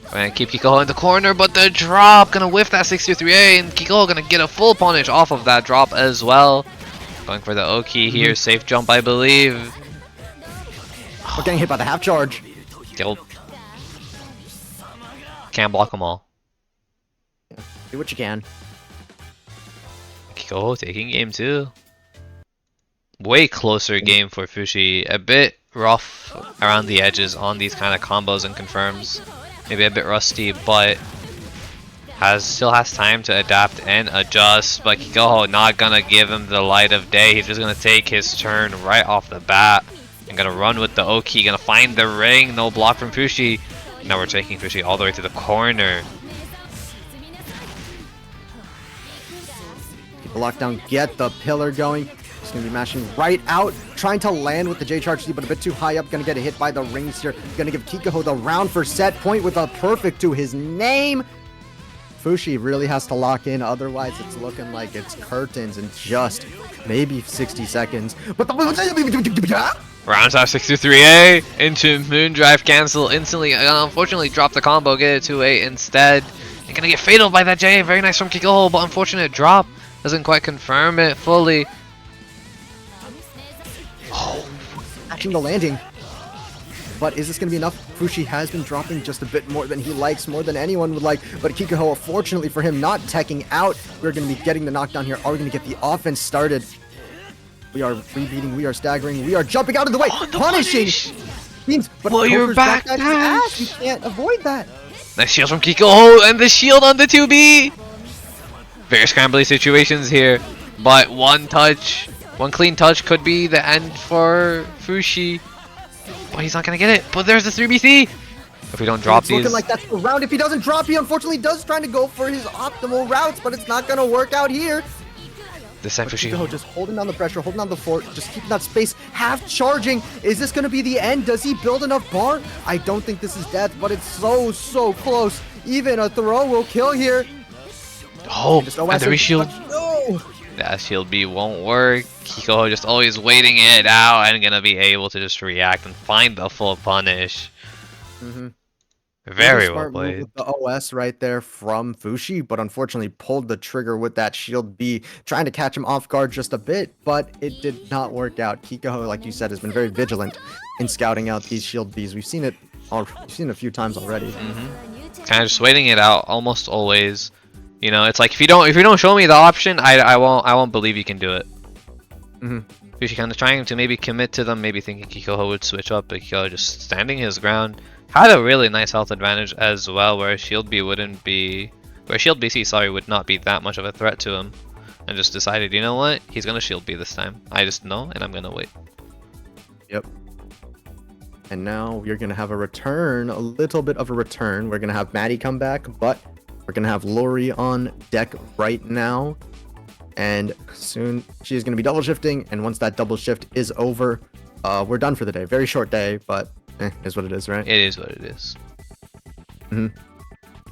We're gonna keep Kikoho in the corner, but the drop gonna whiff that 623A, and Kikoho gonna get a full punish off of that drop as well. Going for the Oki here, safe jump, I believe. But getting hit by the half charge. Guild. Can't block them all. Do what you can. Kikoho taking game 2. Way closer game for Fushi. A bit rough around the edges on these kind of combos and confirms. Maybe a bit rusty, but still has time to adapt and adjust. But Kikoho not gonna give him the light of day. He's just gonna take his turn right off the bat and gonna run with the Oki. Gonna find the ring. No block from Fushi. Now we're taking Fushi all the way to the corner. Keep the lockdown. Get the pillar going. He's going to be mashing right out, trying to land with the J-Charge C, but a bit too high up. Going to get hit by the rings here. Going to give Kikoho the round for set point with a perfect to his name. Fushi really has to lock in, otherwise it's looking like it's curtains in just maybe 60 seconds. But Rounds out 623A into Moondrive cancel instantly. Unfortunately, drop the combo, get it to 8 instead. You're gonna get fatal by that J. Very nice from Kikoho, but unfortunate drop doesn't quite confirm it fully. Oh, catching the landing. But is this going to be enough? Fushi has been dropping just a bit more than he likes, more than anyone would like. But Kikoho, fortunately for him, not teching out. We're going to be getting the knockdown here. Are we going to get the offense started? We are rebeating. We are staggering. We are jumping out of the way. Oh, punishing. Means, but well, you're Coker's back at his ass. You can't avoid that. Nice shield from Kikoho and the shield on the 2B. Very scrambly situations here. But one clean touch could be the end for Fushi. But he's not gonna get it. But there's the 3BC. If we don't drop it's these, looking like that's the round. If he doesn't drop, he unfortunately does trying to go for his optimal routes, but it's not gonna work out here. this time Fushi. Kikoho just holding down the pressure, holding down the fort, just keeping that space, half charging. Is this gonna be the end? Does he build enough bar? I don't think this is death, but it's so close. Even a throw will kill here. Oh, and the reshield. No. That shield B won't work. Kikoho just always waiting it out and gonna be able to just react and find the full punish. Very well played. With the OS right there from Fushi, but unfortunately pulled the trigger with that shield B, trying to catch him off guard just a bit, but it did not work out. Kikoho, like you said, has been very vigilant in scouting out these shield Bs. We've seen it a few times already. Kind of just waiting it out almost always. You know, it's like if you don't show me the option, I won't believe you can do it. Fushi kind of trying to maybe commit to them, maybe thinking Kikoho would switch up, but Kikoho just standing his ground. Had a really nice health advantage as well, where Shield BC, sorry, would not be that much of a threat to him, and just decided, you know what, he's gonna Shield B this time. I just know, and I'm gonna wait. Yep. And now we're gonna have a return, a little bit of a return. We're gonna have Maddie come back, but We're gonna have Lori on deck right now, and soon she's gonna be double shifting. And once that double shift is over, we're done for the day. Very short day, but is what it is, right? It is what it is. Mhm.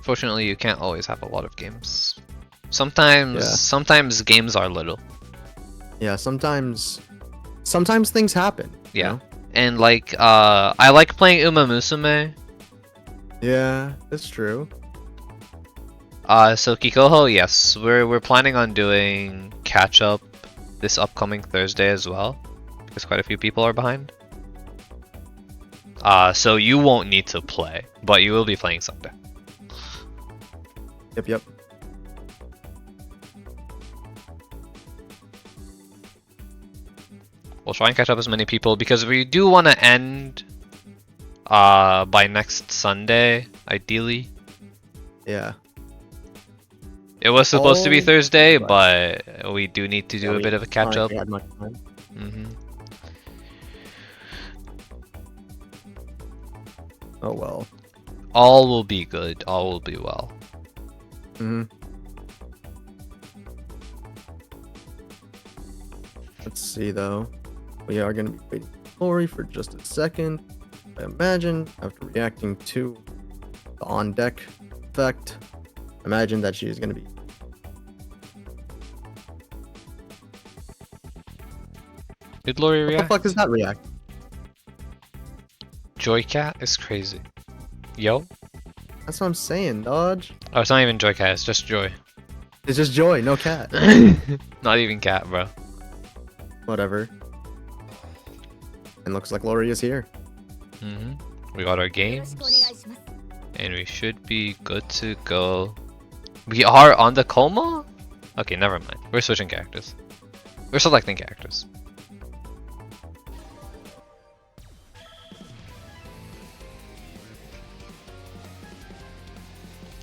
Fortunately, you can't always have a lot of games. Sometimes games are little. Yeah, sometimes things happen. Yeah. You know? And like, I like playing Uma Musume. Yeah, that's true. So Kikoho, yes, we're planning on doing catch up this upcoming Thursday as well, because quite a few people are behind. So you won't need to play, but you will be playing Sunday. Yep. We'll try and catch up as many people because we do want to end by next Sunday, ideally. Yeah. It was supposed to be Thursday, right. but we do need to do a bit of a catch up. Oh well. All will be good. All will be well. Let's see though. We are going to be waiting for Lori for just a second. I imagine after reacting to the on deck effect, imagine that she is going to be. Did Lori react? What the fuck does that react? Joycat is crazy. Yo? That's what I'm saying, Dodge. Oh, it's not even Joycat, it's just Joy. It's just Joy, no cat. Not even cat, bro. Whatever. And looks like Lori is here. We got our games. And we should be good to go. We are on the coma? Okay, never mind. We're switching characters. We're selecting characters.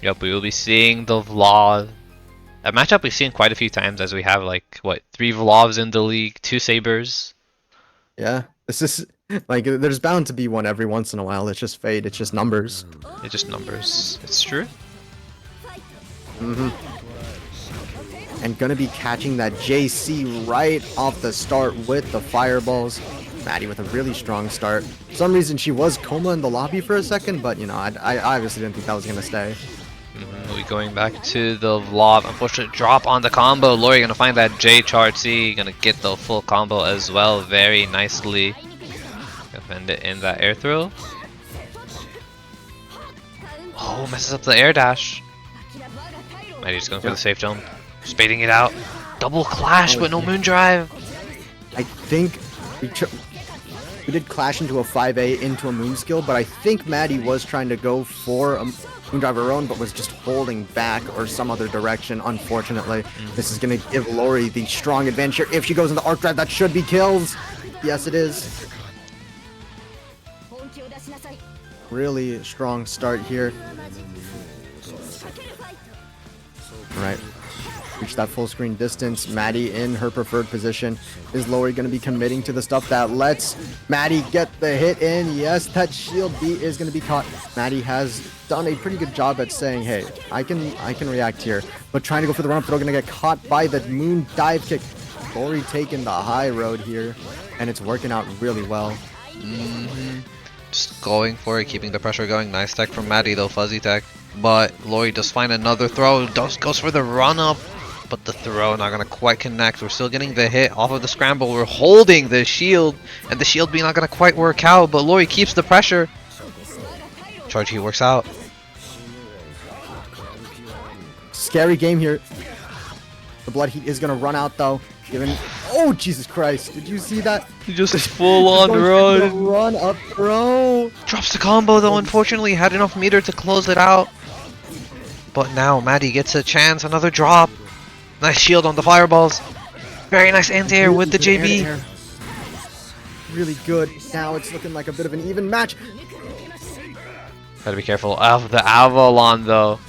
Yep, we will be seeing the vlog. A matchup we've seen quite a few times as we have like, what, 3 vlogs in the league, 2 sabers. Yeah, this is like, there's bound to be one every once in a while. It's just fate, it's just numbers. It's just numbers. It's true. And gonna be catching that JC right off the start with the fireballs. Maddie with a really strong start. For some reason she was coma in the lobby for a second, but you know, I obviously didn't think that was gonna stay. We'll be going back to the vlog. Unfortunate drop on the combo. Lori gonna find that J chart C. Gonna get the full combo as well. Very nicely. Defend it in that air throw. Oh, messes up the air dash. Maddie's going for the safe jump. Just baiting it out. Double clash, but no moon drive. I think we did clash into a 5A into a moon skill, but I think Maddie was trying to go for a moondrive of her own, but was just holding back or some other direction, unfortunately. This is going to give Lori the strong advantage here. If she goes into arc drive, that should be kills. Yes, it is. Really strong start here. Alright. Reach that full screen distance. Maddie in her preferred position. Is Lori going to be committing to the stuff that lets Maddie get the hit in? Yes, that shield beat is going to be caught. Maddie has done a pretty good job at saying, hey, I can react here. But trying to go for the run-up throw, going to get caught by the moon dive kick. Lori taking the high road here, and it's working out really well. Just going for it, keeping the pressure going. Nice tech from Maddie though, fuzzy tech. But Lori does find another throw. Goes for the run-up. But the throw not gonna quite connect. We're still getting the hit off of the scramble. We're holding the shield, and the shield being not gonna quite work out. But Lori keeps the pressure. Charge heat works out. Scary game here. The blood heat is gonna run out though. Given, oh Jesus Christ! Did you see that? He just full on run. Run up throw. Drops the combo though. Unfortunately, had enough meter to close it out. But now Maddie gets a chance. Another drop. Nice shield on the fireballs. Very nice anti-air with the JB. Really good. Now it's looking like a bit of an even match. Gotta be careful of the Avalon though.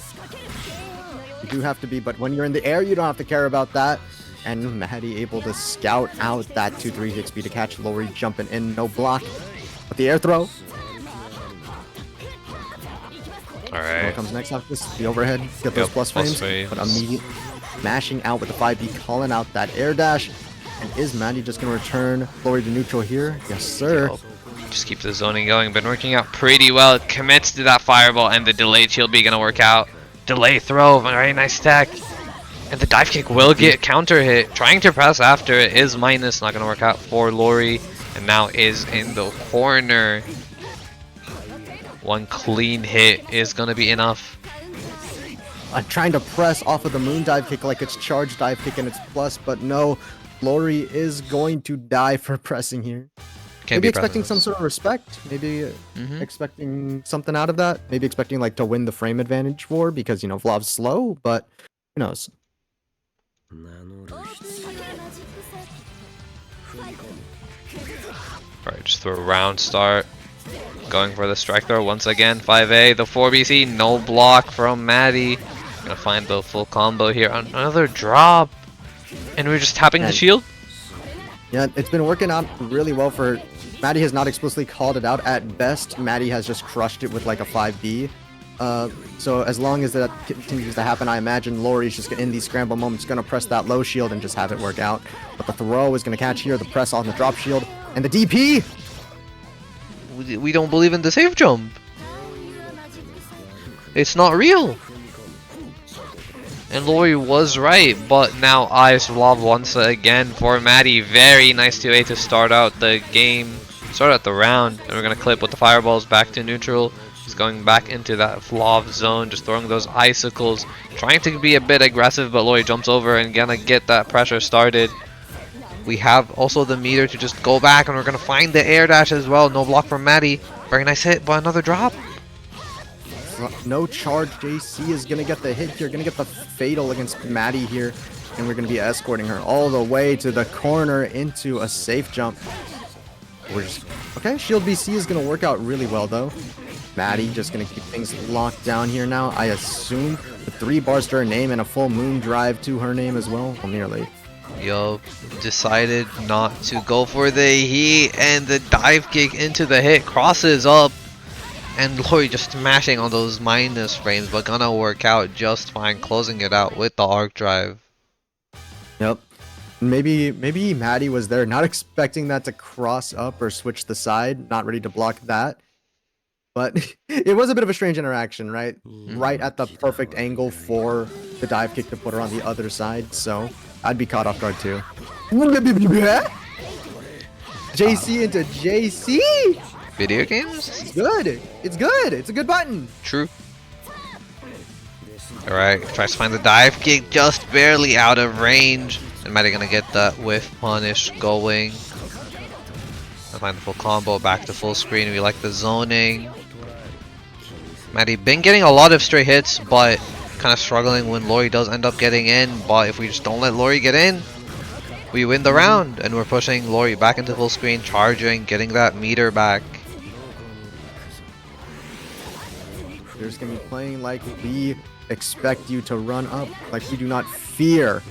You do have to be, but when you're in the air, you don't have to care about that. And Maddie able to scout out that 2-3 hit speed to catch Lori jumping in, no block. But the air throw. What comes next after this? The overhead. Get those plus frames. But immediately mashing out with the 5B, calling out that air dash. And is Maddie just going to return Glory to neutral here? Yes, sir. Yep. Just keep the zoning going. Been working out pretty well. Commits to that fireball, and the delayed shield be going to work out. Delay throw. Very nice tech. And the dive kick will get counter hit. Trying to press after it is minus. Not going to work out for Lori. And now is in the corner. One clean hit is going to be enough. I'm trying to press off of the moon dive kick like it's charged dive kick and it's plus, but no. Lori is going to die for pressing here. Maybe expecting some sort of respect. Maybe expecting something out of that. Maybe expecting like to win the frame advantage war because, you know, Vlov's slow, but who knows? Alright, just throw a round start. Going for the strike throw once again. 5A, the 4BC, no block from Maddie. Gonna find the full combo here. Another drop. And we're just tapping the shield? Yeah, it's been working out really well for her. Maddie has not explicitly called it out. At best, Maddie has just crushed it with like a 5B. So as long as that continues to happen, I imagine Lori's just in these scramble moments going to press that low shield and just have it work out. But the throw is going to catch here, the press on the drop shield, and the DP! We don't believe in the safe jump. It's not real. And Lori was right, but now Ice Vlov once again for Maddie. Very nice 2A to start out the game, start out the round. And we're going to clip with the fireballs back to neutral. He's going back into that Vlov zone, just throwing those icicles. Trying to be a bit aggressive, but Lori jumps over and going to get that pressure started. We have also the meter to just go back, and we're going to find the air dash as well. No block from Maddie. Very nice hit, but another drop. No charge. JC is going to get the hit here, going to get the fatal against Maddie here, and we're going to be escorting her all the way to the corner into a safe jump. Okay, Shield BC is going to work out really well, though. Maddie just going to keep things locked down here now. I assume the 3 bars to her name and a full moon drive to her name as well. Well, nearly. Yup, decided not to go for the heat, and the dive kick into the hit crosses up. And Lori just smashing on those minus frames, but gonna work out just fine, closing it out with the arc drive. Yep. Maybe Maddie was there, not expecting that to cross up or switch the side, not ready to block that. But it was a bit of a strange interaction, right? Right at the perfect angle for the dive kick to put her on the other side, so I'd be caught off guard too. JC into JC! Video games? It's good. It's good. It's a good button. True. Alright, tries to find the dive kick, just barely out of range. And Maddie gonna get that whiff punish going. I find the full combo back to full screen. We like the zoning. Maddie been getting a lot of straight hits, but kind of struggling when Lori does end up getting in. But if we just don't let Lori get in, we win the round. And we're pushing Lori back into full screen, charging, getting that meter back. They're just going to be playing like we expect you to run up, like we do not fear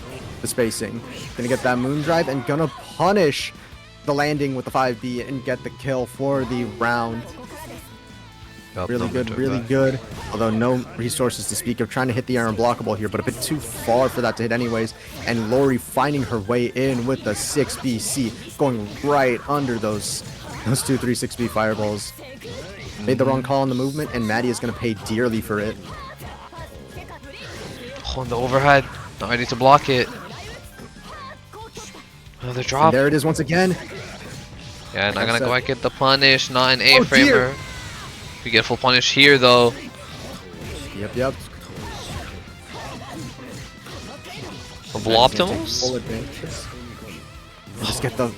the spacing. Going to get that moon drive and going to punish the landing with the 5B and get the kill for the round. Really good, really good. Although no resources to speak of, trying to hit the air unblockable here, but a bit too far for that to hit anyways. And Lori finding her way in with the 6BC, going right under those 2 3-6B fireballs. Made the wrong call on the movement, and Maddie is going to pay dearly for it. Oh, the overhead. Not ready to block it. Another drop. And there it is once again. Yeah, not going to quite get the punish. Not an A-framer. We get full punish here, though. Yep. Double optimals? Full advantage. Just get the...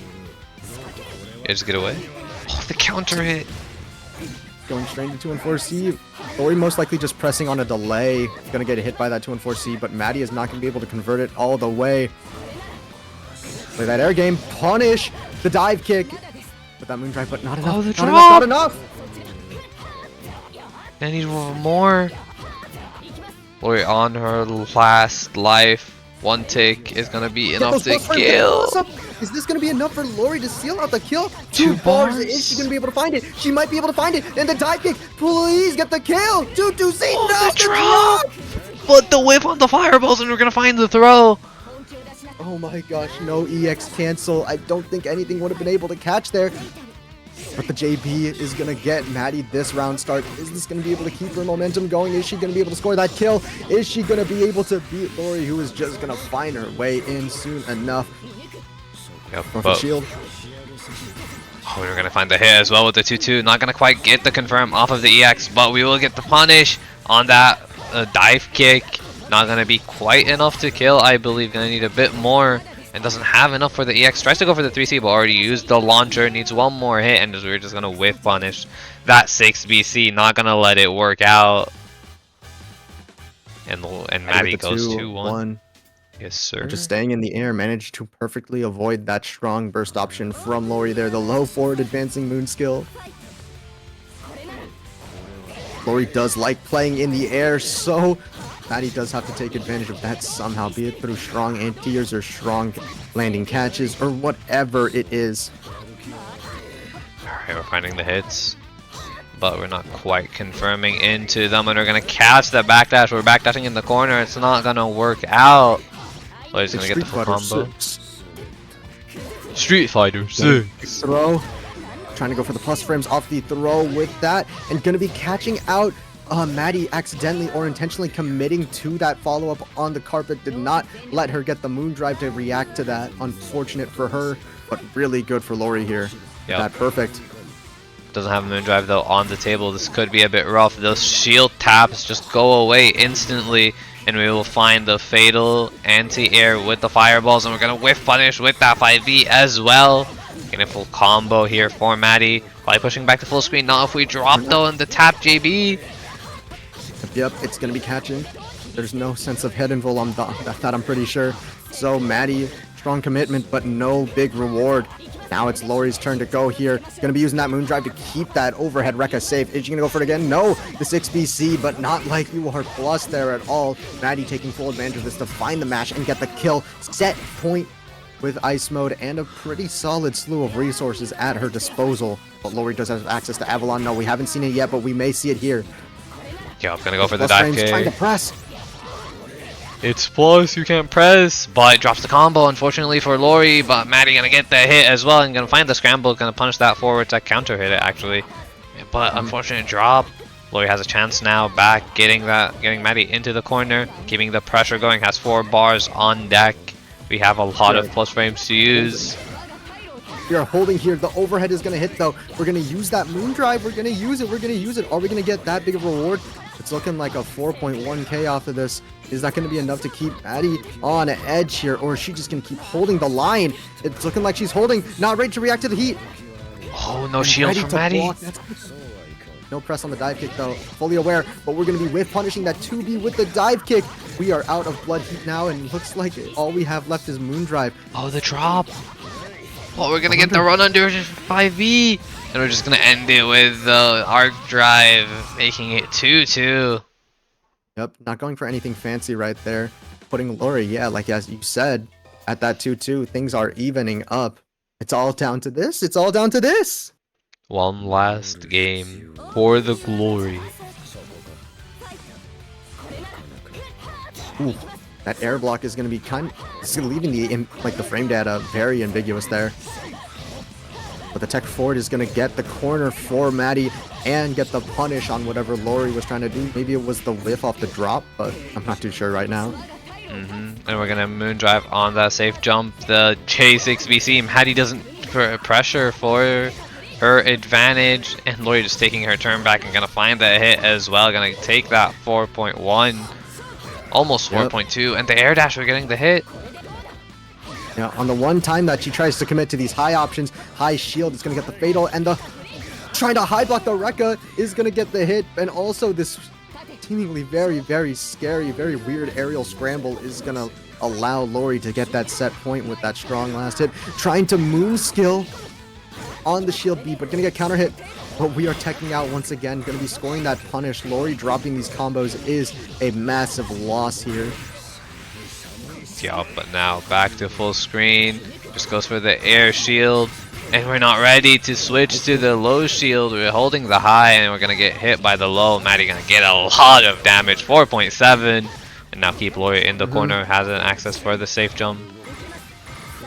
Yeah, just get away. Oh, the counter hit. Going straight into 2 and 4C. Lori most likely just pressing on a delay. Gonna get hit by that 2 and 4C, but Maddie is not gonna be able to convert it all the way. Play that air game. Punish the dive kick. With that moon drive, but not enough. Oh, the drop. Not enough. I need more. Lori on her last life. One tick is gonna be enough to kill. Is this going to be enough for Lori to seal out the kill? Two bars. Is she going to be able to find it? She might be able to find it. And the dive kick. Please get the kill. 2-2-C. Oh, No, the drop. But the whip on the fireballs, and we're gonna find the throw. Oh my gosh, no EX cancel. I don't think anything would have been able to catch there. But the JB is going to get Maddie this round start. Is this going to be able to keep her momentum going? Is she going to be able to score that kill? Is she going to be able to beat Lori, who is just going to find her way in soon enough? Yep, But shield. Oh, we're gonna find the hit as well with the 2-2. Not gonna quite get the confirm off of the EX, but we will get the punish on that dive kick. Not gonna be quite enough to kill, I believe. Gonna need a bit more, and doesn't have enough for the EX. Tries to go for the 3C, but already used the launcher. Needs one more hit, and we're just gonna whiff punish that 6BC. Not gonna let it work out. And Maddie goes 2-1. Yes, sir. Just staying in the air, managed to perfectly avoid that strong burst option from Lori there. The low forward advancing moon skill. Lori does like playing in the air, so Maddie does have to take advantage of that somehow, be it through strong anti-airs or strong landing catches or whatever it is. Alright, we're finding the hits, but we're not quite confirming into them, and we're gonna catch the backdash. We're backdashing in the corner. It's not gonna work out. He's gonna get the full combo. Street Fighter 6. Throw. Trying to go for the plus frames off the throw with that, and gonna be catching out Maddie accidentally or intentionally committing to that follow-up on the carpet. Did not let her get the moon drive to react to that. Unfortunate for her, but really good for Lori here. Yep. That perfect. Doesn't have a moon drive though on the table. This could be a bit rough. Those shield taps just go away instantly, and we will find the fatal anti-air with the fireballs, and we're gonna whiff punish with that 5B as well. Getting a full combo here for Maddie. Probably pushing back to full screen. Not if we drop though in the tap JB. Yep, it's gonna be catching. There's no sense of head invul on that, I'm pretty sure. So Maddie, strong commitment, but no big reward. Now it's Lori's turn to go here. Gonna be using that moon drive to keep that overhead Rekka safe. Is she gonna go for it again? No, the 6BC, but not like you are plus there at all. Maddie taking full advantage of this to find the mash and get the kill. Set point with ice mode and a pretty solid slew of resources at her disposal. But Lori does have access to Avalon. No, we haven't seen it yet, but we may see it here. Yeah, I'm gonna go for the dive kick. Trying to press. It's plus, you can't press, but it drops the combo unfortunately for Lori, but Maddie gonna get the hit as well and gonna find the scramble, gonna punish that forward to counter hit it actually. But unfortunate drop. Lori has a chance now back, getting Maddie into the corner, keeping the pressure going, has 4 bars on deck. We have a lot of plus frames to use. We are holding here. The overhead is going to hit though. We're going to use that moon drive. We're going to use it. We're going to use it. Are we going to get that big of a reward? It's looking like a 4.1k off of this. Is that going to be enough to keep Maddie on edge here? Or is she just going to keep holding the line? It's looking like she's holding. Not ready to react to the heat. Oh, no shield from Maddie. No press on the dive kick though. Fully aware, but we're going to be whiff punishing that 2B with the dive kick. We are out of blood heat now, and looks like all we have left is moon drive. Oh, the drop. Oh, we're going to get the run under 5B. And we're just going to end it with the arc drive, making it 2-2. Yep, not going for anything fancy right there. Putting Lori, yeah, like as you said, at that 2-2, things are evening up. It's all down to this. It's all down to this. One last game for the glory. Ooh, that air block is going to be leaving the frame data very ambiguous there. But the tech forward is going to get the corner for Maddie and get the punish on whatever Lori was trying to do. Maybe it was the whiff off the drop, but I'm not too sure right now. And we're going to moon drive on that safe jump. The J6BC, Maddie doesn't pressure for her advantage, and Lori just taking her turn back and going to find that hit as well. Going to take that 4.1, almost 4.2, and the air dash, we're getting the hit. Yeah, on the one time that she tries to commit to these high options, high shield is going to get the fatal, and the trying to high block the Rekka is going to get the hit, and also this seemingly very, very scary, very weird aerial scramble is going to allow Lori to get that set point with that strong last hit. Trying to moon skill on the shield B, but going to get counter hit. But we are teching out once again, going to be scoring that punish. Lori dropping these combos is a massive loss here. Yeah, but now back to full screen. Just goes for the air shield. And we're not ready to switch to the low shield. We're holding the high and we're going to get hit by the low. Maddie going to get a lot of damage. 4.7. And now keep Lori in the corner. Has an access for the safe jump.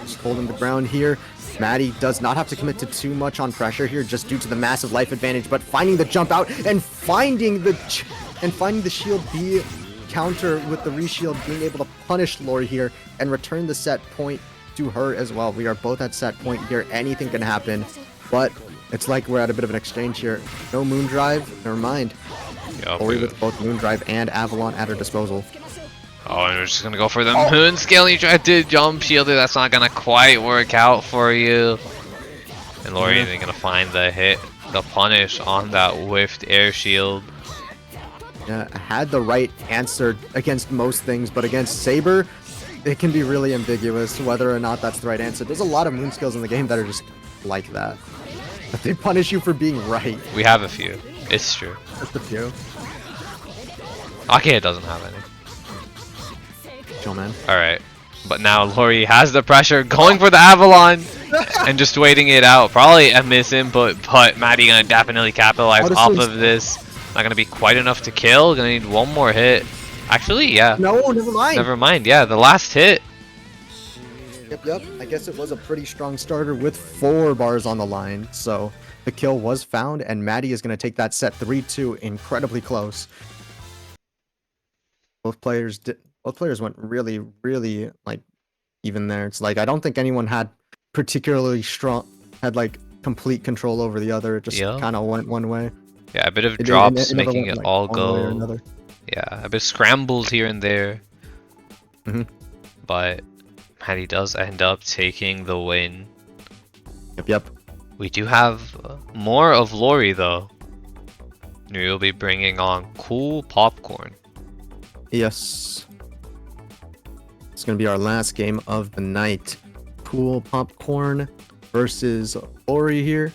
Just holding the ground here. Maddie does not have to commit to too much on pressure here just due to the massive life advantage. But finding the jump out and finding the shield be counter with the reshield, being able to punish Lori here and return the set point to her as well. We are both at set point here. Anything can happen, but it's like we're at a bit of an exchange here. No moon drive, never mind. Yep, Lori with both moon drive and Avalon at her disposal. Oh, and we're just gonna go for the moon scale. You tried to jump shield it. That's not gonna quite work out for you. And Lori isn't gonna find the hit, the punish on that whiffed air shield. Yeah, had the right answer against most things, but against Saber, it can be really ambiguous whether or not that's the right answer. There's a lot of moon skills in the game that are just like that. But they punish you for being right. We have a few. It's true. Just a few. Okay, it doesn't have any. Chill, man. Alright. But now Lori has the pressure, going for the Avalon, and just waiting it out. Probably a miss input, but Maddie gonna definitely capitalize off of this. Not gonna be quite enough to kill. Gonna need one more hit. Actually, yeah. No, never mind. Never mind. Yeah, the last hit. Yep. I guess it was a pretty strong starter with 4 bars on the line. So the kill was found, and Maddie is going to take that set 3-2 incredibly close. Both players went really like even there. It's like I don't think anyone had particularly like complete control over the other. It just kind of went one way. Yeah, a bit of drops making it like all go. Yeah, a bit scrambled here and there. But Maddie does end up taking the win. Yep. We do have more of Lori though. We'll be bringing on Cool Popcorn. Yes. It's going to be our last game of the night. Cool Popcorn versus Lori here.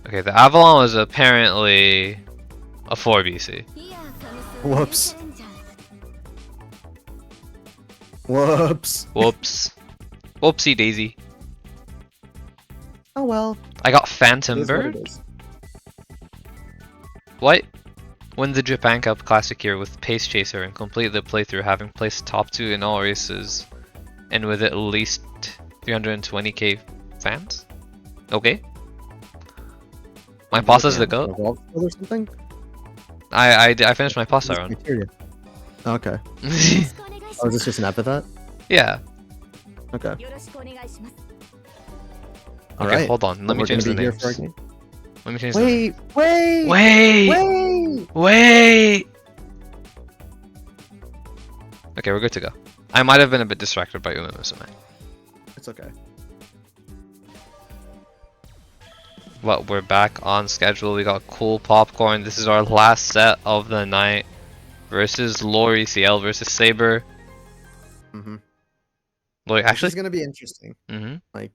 Okay, the Avalon was apparently a 4 BC. Whoops. Whoops. Whoopsie daisy. Oh well. I got Phantom Bird. What? Win the Japan Cup Classic year with Pace Chaser and complete the playthrough having placed top 2 in all races and with at least 320k fans? Okay. My passa's the goat. Or something? I finished my pasta run. Okay. Oh, is this just an epithet? Yeah. Okay. Okay, Alright. hold on. Let me change the names. Let me change the names. Wait! Okay, we're good to go. I might have been a bit distracted by Umemusume. It's okay. But we're back on schedule. We got Cool Popcorn. This is our last set of the night versus Lori CL versus Saber. Lori, actually, it's gonna be interesting. Like,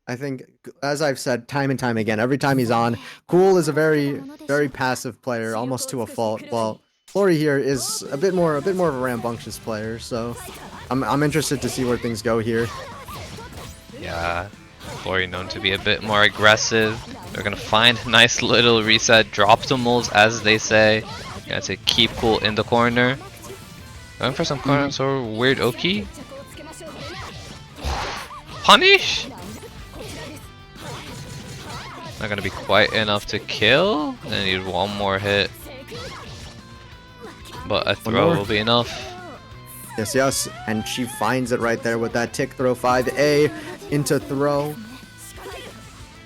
I think, as I've said time and time again, every time he's on, Cool is a very passive player, almost to a fault. While Lori here is a bit more of a rambunctious player. So, I'm interested to see where things go here. Yeah. Lori known to be a bit more aggressive. They're gonna find a nice little reset, drop-tomals as they say. Gonna to keep Cool in the corner. Going for some corner, so weird Oki. Punish! Not gonna be quite enough to kill. I need one more hit. But a throw will be enough. Yes, and she finds it right there with that tick throw 5A into throw.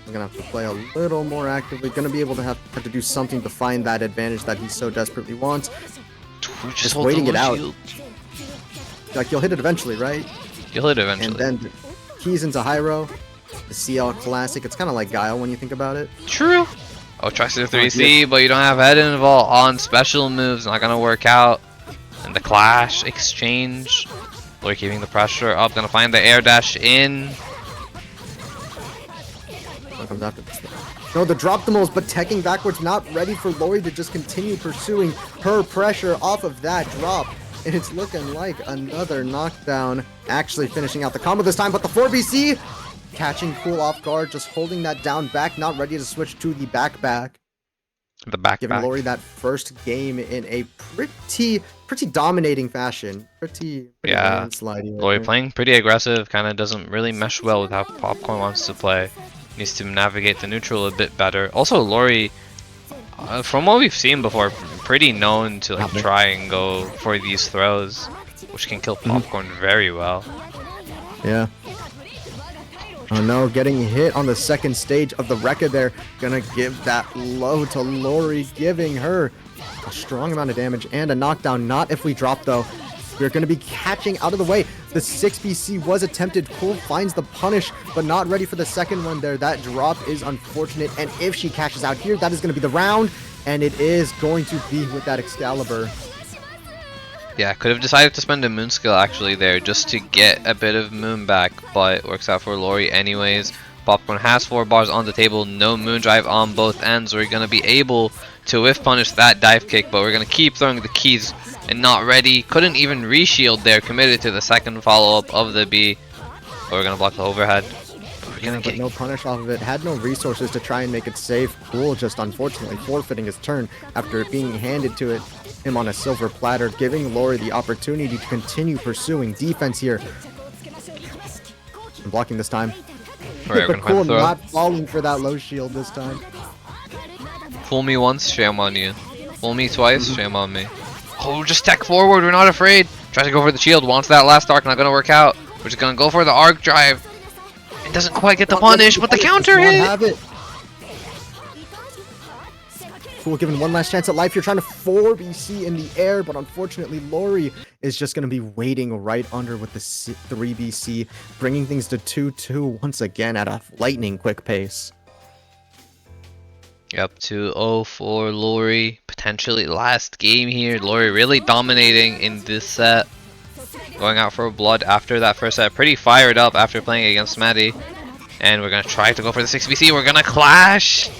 I'm gonna have to play a little more actively. Gonna be able to have to do something to find that advantage that he so desperately wants. Just waiting it out. Like, you'll hit it eventually, right? You'll hit it eventually. And then keys into Hyro. The CL classic. It's kind of like Guile when you think about it. True. Oh, tries to 3C, but you don't have head involved on special moves. Not gonna work out. And the clash exchange. Lori keeping the pressure up. Gonna find the air dash in. What comes after this? No, the drop the most, but teching backwards, not ready for Lori to just continue pursuing her pressure off of that drop. And it's looking like another knockdown. Actually finishing out the combo this time, but the 4BC catching Cool off guard, just holding that down back, not ready to switch to the back. The back. Giving Lori that first game in a pretty dominating fashion. Pretty Yeah, landsliding. Lori playing pretty aggressive, kind of doesn't really mesh well with how Popcorn wants to play. Needs to navigate the neutral a bit better. Also, Lori, from what we've seen before, pretty known to like try and go for these throws, which can kill Popcorn very well. Yeah. Oh no, getting hit on the second stage of the Rekka there. Gonna give that low to Lori, giving her a strong amount of damage and a knockdown. Not if we drop though. We're gonna be catching out of the way. The 6BC was attempted. Cool finds the punish, but not ready for the second one there. That drop is unfortunate. And if she cashes out here, that is gonna be the round. And it is going to be with that Excalibur. Yeah, could have decided to spend a moon skill actually there just to get a bit of moon back, but it works out for Lori anyways. Popcorn has 4 bars on the table, no moon drive on both ends. We're going to be able to whiff punish that dive kick, but we're going to keep throwing the keys and not ready. Couldn't even reshield there, committed to the second follow-up of the B. But we're going to block the overhead. We're gonna get no punish off of it. Had no resources to try and make it safe. Cool just unfortunately forfeiting his turn after it being handed to him on a silver platter, giving Lori the opportunity to continue pursuing defense here. I'm blocking this time. Right, but Cool not falling for that low shield this time. Fool me once, shame on you. Fool me twice, shame on me. Oh, just tech forward, we're not afraid. Tries to go for the shield, wants that last arc, not gonna work out. We're just gonna go for the arc drive. It doesn't quite get the punish, but the counter hit! Cool giving one last chance at life. You're trying to 4BC in the air, but unfortunately Lori is just going to be waiting right under with the 3BC, bringing things to 2-2 once again at a lightning quick pace. Yep, 2-0 for Lori. Potentially last game here. Lori really dominating in this set. Going out for blood after that first set. Pretty fired up after playing against Maddie. And we're going to try to go for the 6BC. We're going to clash!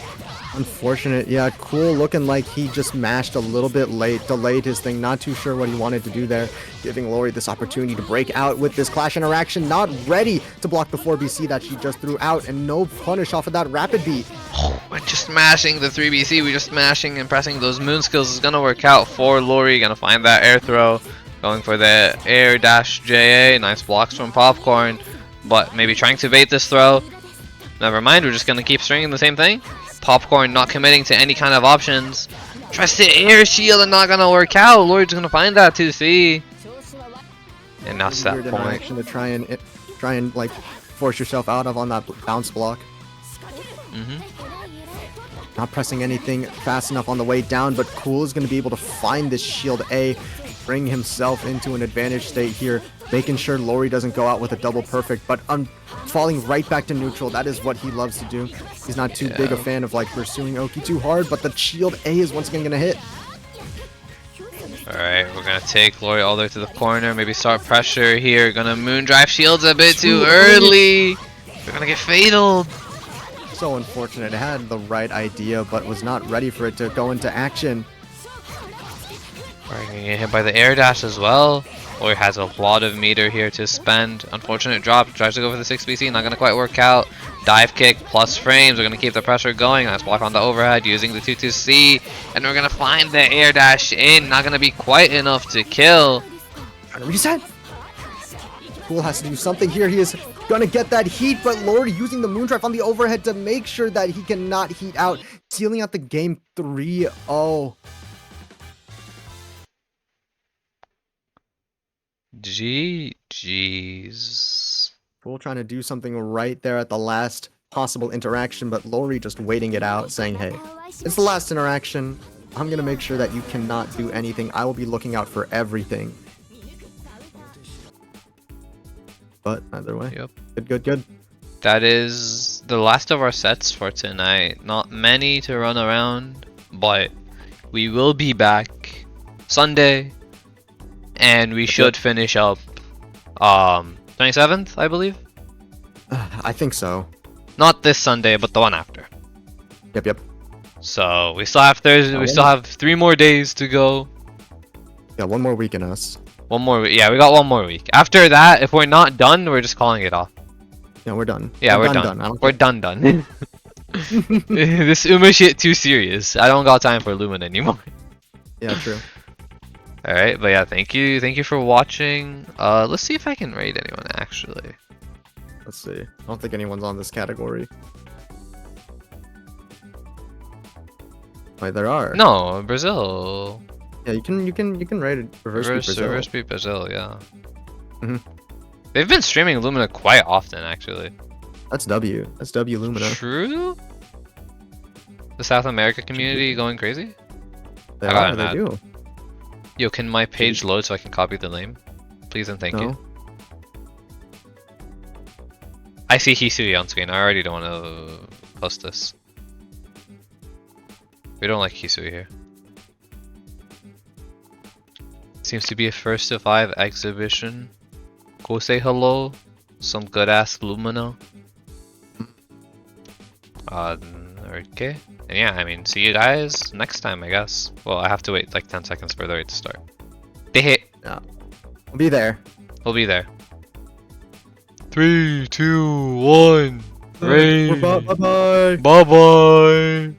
Unfortunate. Yeah, Cool looking like he just mashed a little bit late, delayed his thing, not too sure what he wanted to do there, giving Lori this opportunity to break out with this clash interaction, not ready to block the 4BC that she just threw out, and no punish off of that rapid beat. Oh, we're just smashing the 3BC, we're just smashing and pressing those moon skills is going to work out for Lori, going to find that air throw, going for the air dash JA, nice blocks from Popcorn, but maybe trying to bait this throw. Never mind, we're just going to keep stringing the same thing. Popcorn not committing to any kind of options. Tries to air shield and not gonna work out. Lori's gonna find that 2C. And that's that point. To try and like force yourself out of on that bounce block. Not pressing anything fast enough on the way down, but Cool is gonna be able to find this shield A, bring himself into an advantage state here, making sure Lori doesn't go out with a double perfect, but falling right back to neutral. That is what he loves to do. He's not too big a fan of like pursuing Oki too hard, but the shield A is once again gonna hit. Alright, we're gonna take Lori all the way to the corner, maybe start pressure here. Gonna moon drive shields a bit too early. We're gonna get fataled. So unfortunate. It had the right idea, but was not ready for it to go into action. We're gonna get hit by the air dash as well. Lori has a lot of meter here to spend. Unfortunate drop. Tries to go for the 6BC. Not going to quite work out. Dive kick plus frames. We're going to keep the pressure going. Nice block on the overhead using the 2-2C. And we're going to find the air dash in. Not going to be quite enough to kill. Trying to reset. Cool has to do something here. He is going to get that heat, but Lori using the moondrive on the overhead to make sure that he cannot heat out. Sealing out the game 3-0. GG's. Cool trying to do something right there at the last possible interaction, but Lori just waiting it out, saying, hey, it's the last interaction. I'm going to make sure that you cannot do anything. I will be looking out for everything. But either way, Yep. Good. That is the last of our sets for tonight. Not many to run around, but we will be back Sunday. And we should finish up 27th, I believe. I think so. Not this Sunday, but the one after. Yep. So we still have Thursday. We still have 3 more days to go. Yeah, one more week in us. One more week. Yeah, we got one more week. After that, if we're not done, we're just calling it off. Yeah, we're done. Yeah, we're done. We're done. This Uma shit too serious. I don't got time for Lumina anymore. Yeah, true. Alright, but yeah, thank you for watching. Let's see if I can rate anyone actually. Let's see. I don't think anyone's on this category. Wait, there are. No, Brazil. Yeah, you can rate it Reverse beat Brazil, yeah. Mhm. They've been streaming Lumina quite often actually. That's W. That's W Lumina. True? The South America community going crazy? They I got are, it, they man. do. Yo, can my page load so I can copy the name? Please and thank you. No. I see Hisui on screen. I already don't want to post this. We don't like Hisui here. Seems to be a first to 5 exhibition. Go say hello. Some good ass Lumina. Okay. And yeah, I mean, see you guys next time, I guess. Well, I have to wait like 10 seconds for the raid to start. They hit. Yeah. We'll be there. We'll be there. 3, 2, 1. Raid. Bye bye. Bye bye.